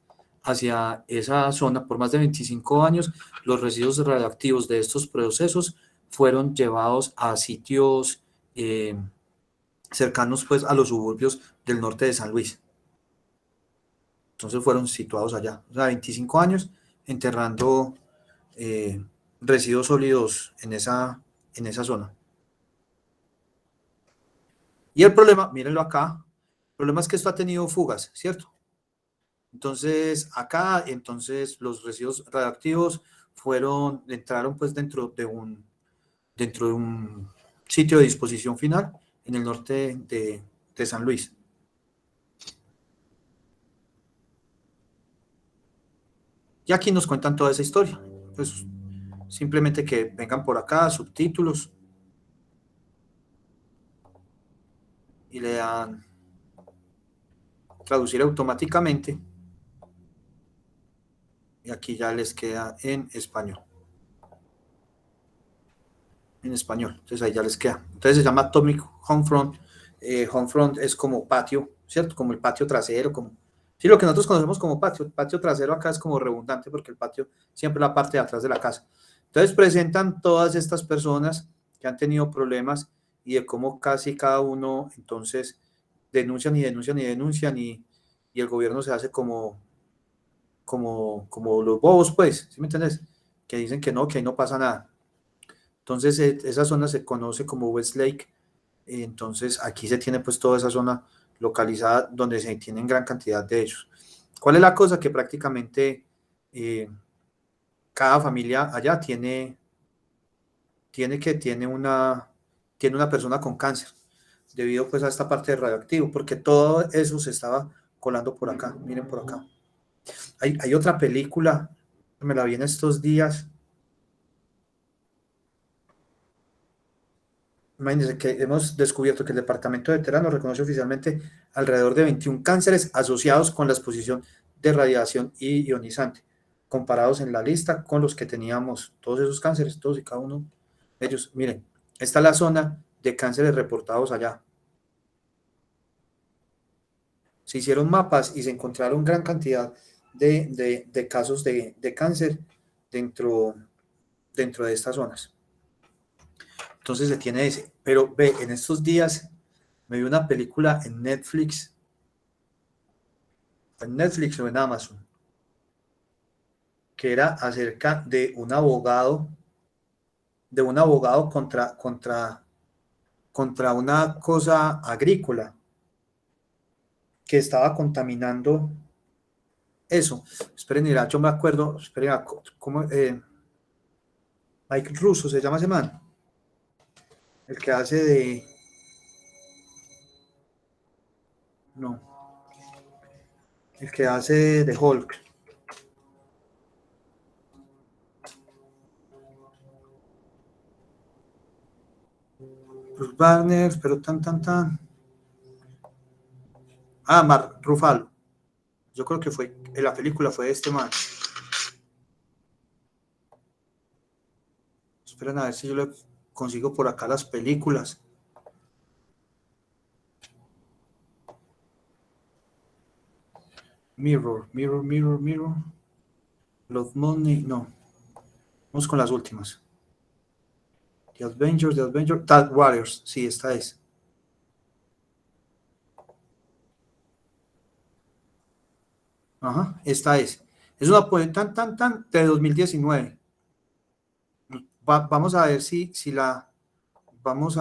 esa zona por más de 25 años. Los residuos radioactivos de estos procesos fueron llevados a sitios cercanos pues a los suburbios del norte de San Luis. Entonces fueron situados allá, o sea, 25 años enterrando residuos sólidos en esa zona. Y el problema, mírenlo acá, el problema es que esto ha tenido fugas, ¿cierto? Entonces, acá, los residuos radioactivos entraron pues dentro de un sitio de disposición final en el norte de San Luis. Y aquí nos cuentan toda esa historia. Pues simplemente que vengan por acá, subtítulos, y le dan traducir automáticamente. Y aquí ya les queda en español. Entonces ahí ya les queda. Entonces se llama Atomic Homefront. Homefront es como patio, ¿cierto? Como el patio trasero, sí, lo que nosotros conocemos como patio. El patio trasero acá es como redundante porque el patio siempre es la parte de atrás de la casa. Entonces presentan todas estas personas que han tenido problemas y de cómo casi cada uno entonces denuncian y el gobierno se hace como los bobos, pues, ¿sí me entiendes? Que dicen que ahí no pasa nada. Entonces, esa zona se conoce como Westlake. Entonces, aquí se tiene pues toda esa zona localizada donde se tienen gran cantidad de ellos. ¿Cuál es la cosa? Que prácticamente cada familia allá tiene una persona con cáncer, debido pues a esta parte de radioactivo, porque todo eso se estaba colando por acá. Miren por acá. Hay otra película, me la vi en estos días. Imagínense que hemos descubierto que el Departamento de Veteranos reconoce oficialmente alrededor de 21 cánceres asociados con la exposición de radiación ionizante, comparados en la lista con los que teníamos todos esos cánceres, todos y cada uno de ellos. Miren, esta es la zona de cánceres reportados allá. Se hicieron mapas y se encontraron gran cantidad de casos de cáncer dentro de estas zonas. Entonces se tiene ese. Pero ve, en estos días me vi una película en Netflix o en Amazon, que era acerca de un abogado contra una cosa agrícola que estaba contaminando eso. Esperen, mira, yo me acuerdo, esperen, ¿cómo? Mike Russo se llama ese man, el que hace de... No. El que hace de Hulk. Bruce Banner, pero tan. Ah, Mark Ruffalo. Yo creo que fue, en la película fue este man. Esperen a ver si yo le consigo por acá las películas. Mirror. Love Money, no. Vamos con las últimas. The Avengers, Tag Warriors, sí, esta es. Ajá, esta es. Es una tan de 2019. Vamos a ver si la vamos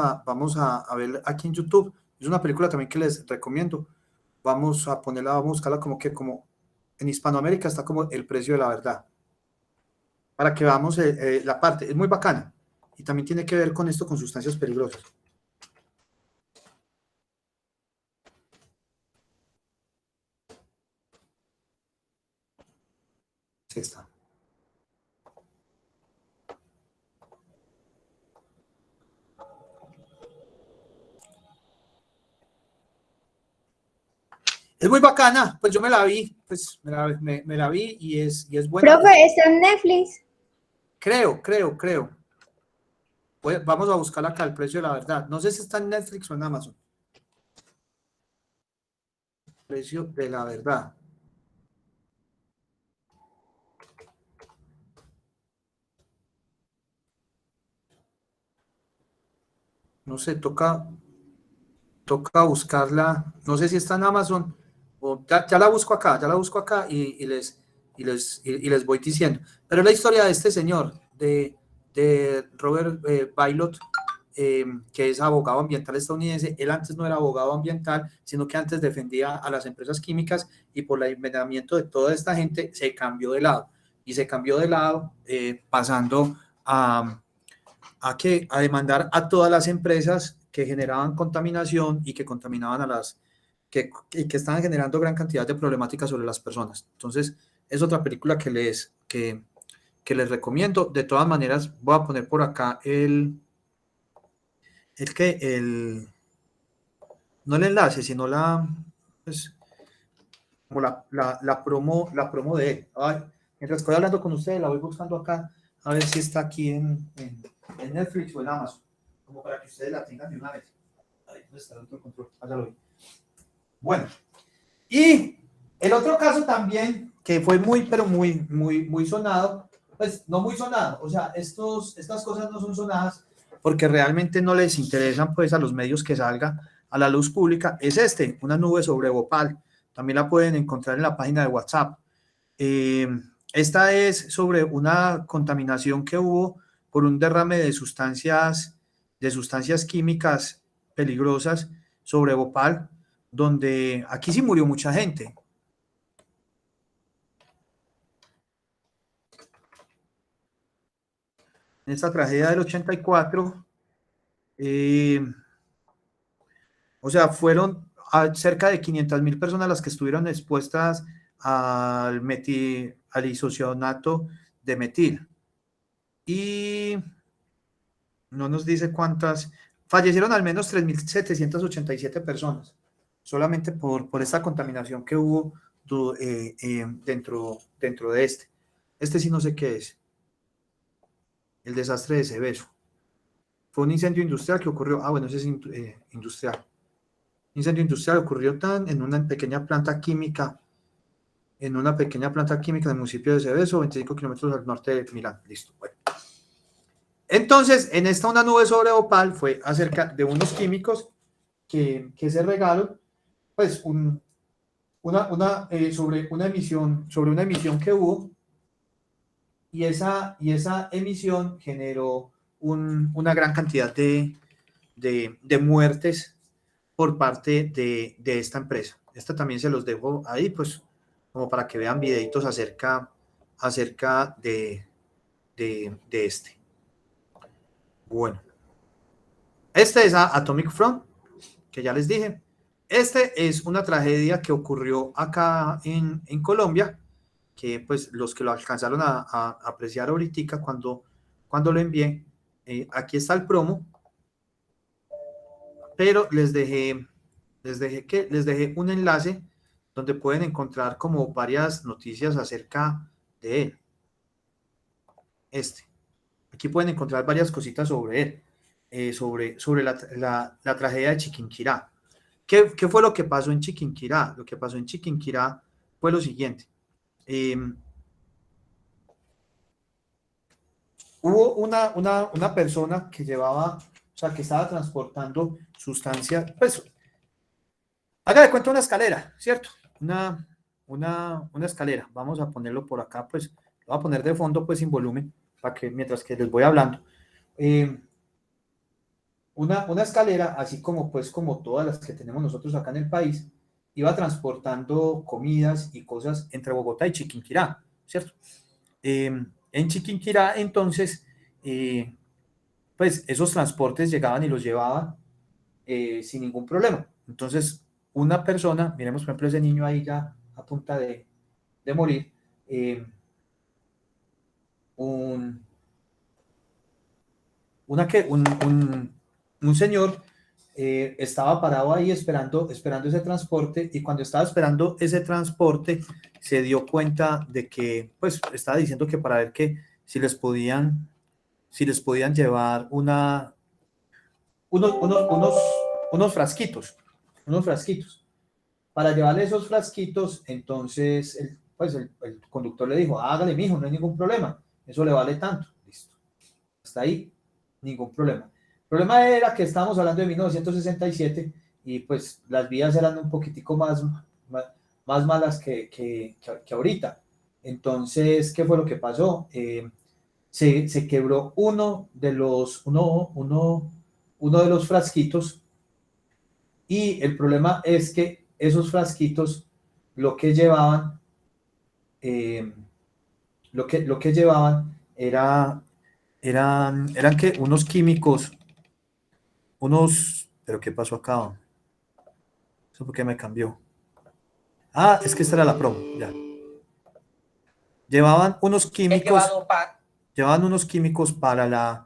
a ver aquí en YouTube. Es una película también que les recomiendo. Vamos a buscarla como en Hispanoamérica está como El precio de la verdad. Para que veamos la parte, es muy bacana. Y también tiene que ver con esto, con sustancias peligrosas. Sí está. Es muy bacana, pues yo me la vi, me la vi y es buena. Profe, ¿está en Netflix? Creo. Pues vamos a buscar acá El precio de la verdad. No sé si está en Netflix o en Amazon. Precio de la verdad. No sé, toca buscarla. No sé si está en Amazon o ya la busco acá y les voy diciendo. Pero la historia de este señor, de Robert Bailot, que es abogado ambiental estadounidense. Él antes no era abogado ambiental, sino que antes defendía a las empresas químicas, y por el envenenamiento de toda esta gente se cambió de lado. Y se cambió de lado pasando a demandar a todas las empresas que generaban contaminación y que contaminaban que estaban generando gran cantidad de problemáticas sobre las personas. Entonces, es otra película que les recomiendo. De todas maneras, voy a poner por acá no el enlace, sino como la promo de él. Ay, mientras estoy hablando con ustedes, la voy buscando acá, a ver si está aquí en Netflix o en Amazon, como para que ustedes la tengan de una vez. Ahí está el otro control. Allá lo vi. Bueno, y el otro caso también, que fue muy sonado, pues no muy sonado, o sea, estas cosas no son sonadas, porque realmente no les interesan pues a los medios que salga a la luz pública, es una nube sobre Bhopal. También la pueden encontrar en la página de WhatsApp. Esta es sobre una contaminación que hubo por un derrame de sustancias químicas peligrosas sobre Bhopal, donde aquí sí murió mucha gente. En esta tragedia del 84, o sea, fueron cerca de 500.000 personas las que estuvieron expuestas al isocionato de metil. Y no nos dice cuántas, fallecieron al menos 3.787 personas, solamente por esta contaminación que hubo dentro de este. Este sí no sé qué es. El desastre de Seveso. Fue un incendio industrial que ocurrió, bueno, ese es industrial. Incendio industrial ocurrió en una pequeña planta química, del municipio de Seveso, 25 kilómetros al norte de Milán. Listo, bueno. Entonces, en esta una nube sobre Bhopal fue acerca de unos químicos que se regaron, pues, sobre una emisión que hubo, y esa emisión generó una gran cantidad de muertes por parte de esta empresa. Esta también se los dejo ahí, pues, como para que vean videitos acerca de este. Bueno, este es Atomic Front, que ya les dije. Este es una tragedia que ocurrió acá en Colombia, que pues los que lo alcanzaron a apreciar ahorita cuando lo envié, aquí está el promo, pero les dejé un enlace donde pueden encontrar como varias noticias acerca de él. Aquí pueden encontrar varias cositas sobre él, sobre la tragedia de Chiquinquirá. ¿Qué fue lo que pasó en Chiquinquirá? Lo que pasó en Chiquinquirá fue lo siguiente. Hubo una persona que llevaba, o sea, que estaba transportando sustancias, pues, haga de cuenta una escalera, ¿cierto? Una escalera. Vamos a ponerlo por acá, pues, lo voy a poner de fondo, pues, sin volumen, para que mientras que les voy hablando. Una escalera, así como todas las que tenemos nosotros acá en el país, iba transportando comidas y cosas entre Bogotá y Chiquinquirá, ¿cierto? En Chiquinquirá, entonces, pues esos transportes llegaban y los llevaban sin ningún problema. Entonces, una persona, miremos por ejemplo ese niño ahí ya a punta de morir, un señor estaba parado ahí esperando ese transporte, y cuando estaba esperando ese transporte se dio cuenta de que, pues, estaba diciendo que para ver que si les podían llevar unos frasquitos, para llevarle esos frasquitos. Entonces el conductor le dijo: hágale, mijo, no hay ningún problema, eso le vale tanto. Listo, hasta ahí ningún problema. El problema era que estábamos hablando de 1967 y pues las vías eran un poquitico más malas que ahorita. Entonces, ¿qué fue lo que pasó? Se quebró uno de los frasquitos, y el problema es que esos frasquitos lo que llevaban eran que unos químicos, pero ¿qué pasó acá? ¿Eso por qué me cambió? Es que esta era la promo, ya. Llevaban unos químicos para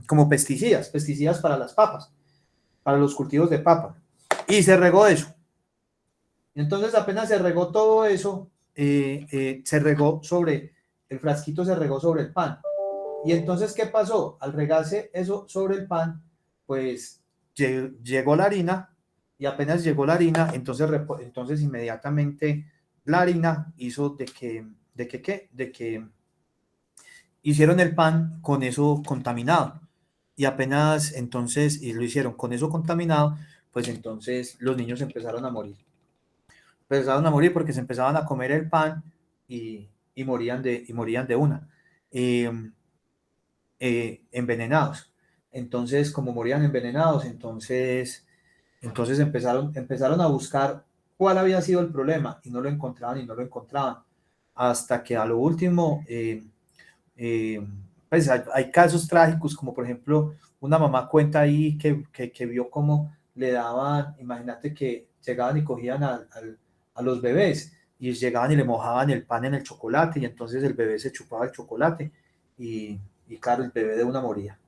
como pesticidas para las papas, para los cultivos de papa, y se regó eso. Entonces, apenas se regó todo eso, se regó sobre el frasquito, se regó sobre el pan. Y entonces, ¿qué pasó? Al regarse eso sobre el pan, pues llegó la harina, y apenas llegó la harina, entonces inmediatamente la harina hizo de que hicieron el pan con eso contaminado. y apenas entonces, y lo hicieron con eso contaminado, pues entonces los niños empezaron a morir. Empezaron a morir porque se empezaban a comer el pan y morían de una. Envenenados. Entonces, como morían envenenados, entonces empezaron a buscar cuál había sido el problema y no lo encontraban y no lo encontraban. Hasta que a lo último, pues hay casos trágicos, como por ejemplo, una mamá cuenta ahí que vio cómo le daban, imagínate que llegaban y cogían a los bebés y llegaban y le mojaban el pan en el chocolate y entonces el bebé se chupaba el chocolate y claro, el bebé de una moría.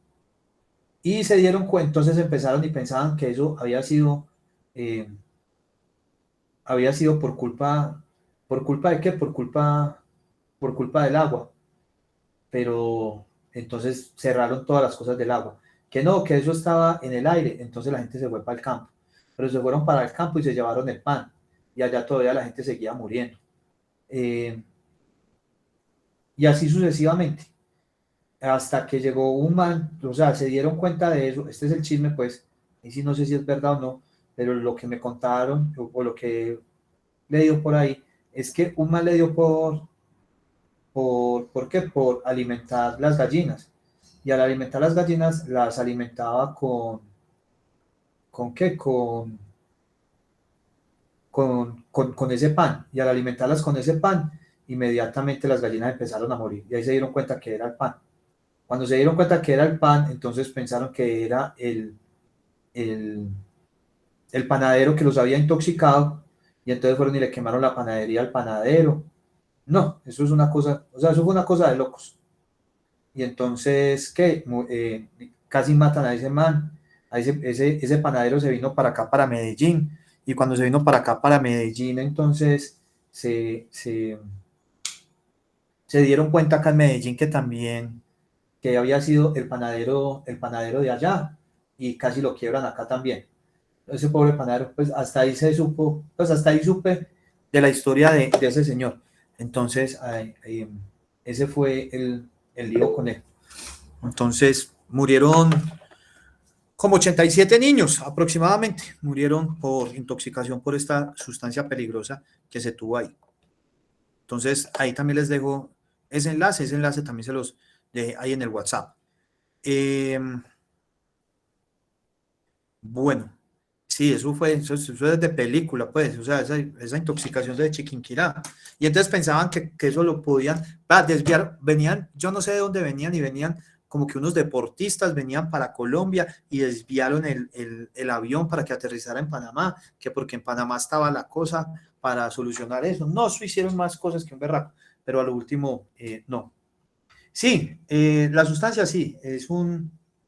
Y se dieron cuenta, entonces empezaron y pensaban que eso había sido por culpa de qué, por culpa del agua. Pero entonces cerraron todas las cosas del agua. Que no, que eso estaba en el aire, entonces la gente se fue para el campo. Pero se fueron para el campo y se llevaron el pan. Y allá todavía la gente seguía muriendo. Y así sucesivamente. Hasta que llegó un man, o sea, se dieron cuenta de eso. Este es el chisme, pues, y sí no sé si es verdad o no, pero lo que me contaron o lo que le dio por ahí es que un man le dio ¿por qué? Por alimentar las gallinas. Y al alimentar las gallinas, las alimentaba ¿con qué? Con ese pan. Y al alimentarlas con ese pan, inmediatamente las gallinas empezaron a morir. Y ahí se dieron cuenta que era el pan. Cuando se dieron cuenta que era el pan, entonces pensaron que era el panadero que los había intoxicado, y entonces fueron y le quemaron la panadería al panadero. No, eso es una cosa, o sea, eso fue una cosa de locos. Y entonces, ¿qué? Casi matan a ese man. Ese panadero se vino para acá, para Medellín, y cuando se vino para acá, para Medellín, entonces se dieron cuenta acá en Medellín que había sido el panadero de allá, y casi lo quiebran acá también. Ese pobre panadero, pues hasta ahí supe de la historia de ese señor. Entonces, ese fue el lío con él. Entonces, murieron como 87 niños aproximadamente, murieron por intoxicación por esta sustancia peligrosa que se tuvo ahí. Entonces, ahí también les dejo ese enlace también se los dejé ahí en el WhatsApp. Bueno, sí, eso es de película, pues, o sea, esa intoxicación de Chiquinquirá. Y entonces pensaban que eso lo podían desviar, venían, yo no sé de dónde venían, y venían como que unos deportistas venían para Colombia y desviaron el avión para que aterrizara en Panamá, que porque en Panamá estaba la cosa para solucionar eso. No, eso hicieron más cosas que un berraco, pero a lo último, no. Sí, la sustancia sí,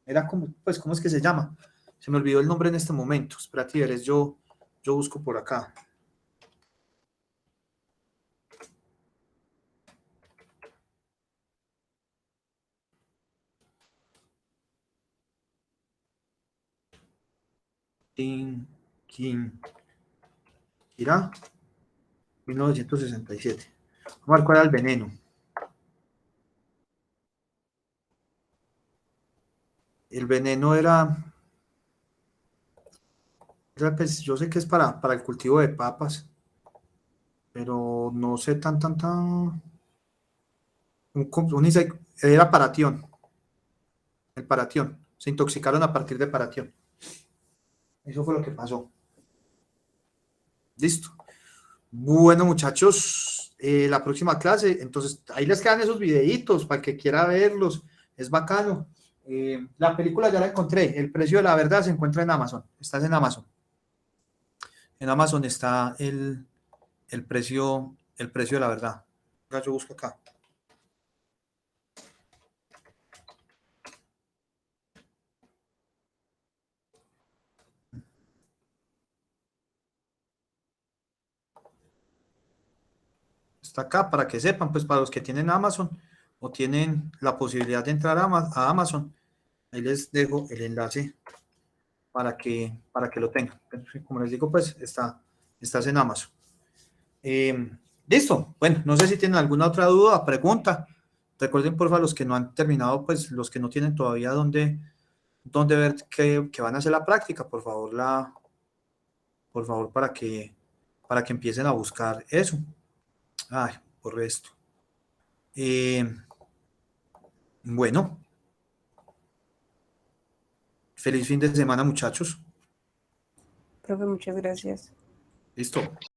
era como, pues, ¿cómo es que se llama? Se me olvidó el nombre en este momento. Espérate, veres, yo busco por acá. Irá, 1967. Vamos a ver cuál era el veneno. El veneno era, pues, yo sé que es para el cultivo de papas, pero no sé tan. Era paratión. El paratión. Se intoxicaron a partir de paratión. Eso fue lo que pasó. Listo. Bueno, muchachos, la próxima clase, entonces ahí les quedan esos videitos para el que quiera verlos. Es bacano. La película ya la encontré. El precio de la verdad se encuentra en Amazon. Estás en Amazon. En Amazon está el precio de la verdad. Yo busco acá. Está acá para que sepan, pues para los que tienen Amazon o tienen la posibilidad de entrar a Amazon, ahí les dejo el enlace para que lo tengan. Como les digo, pues estás en Amazon. Listo. Bueno, no sé si tienen alguna otra duda, pregunta. Recuerden, porfa, los que no han terminado, pues los que no tienen todavía dónde dónde ver que van a hacer la práctica, por favor, para que empiecen a buscar eso. Ay, por esto. Bueno, feliz fin de semana, muchachos. Profe, muchas gracias. Listo.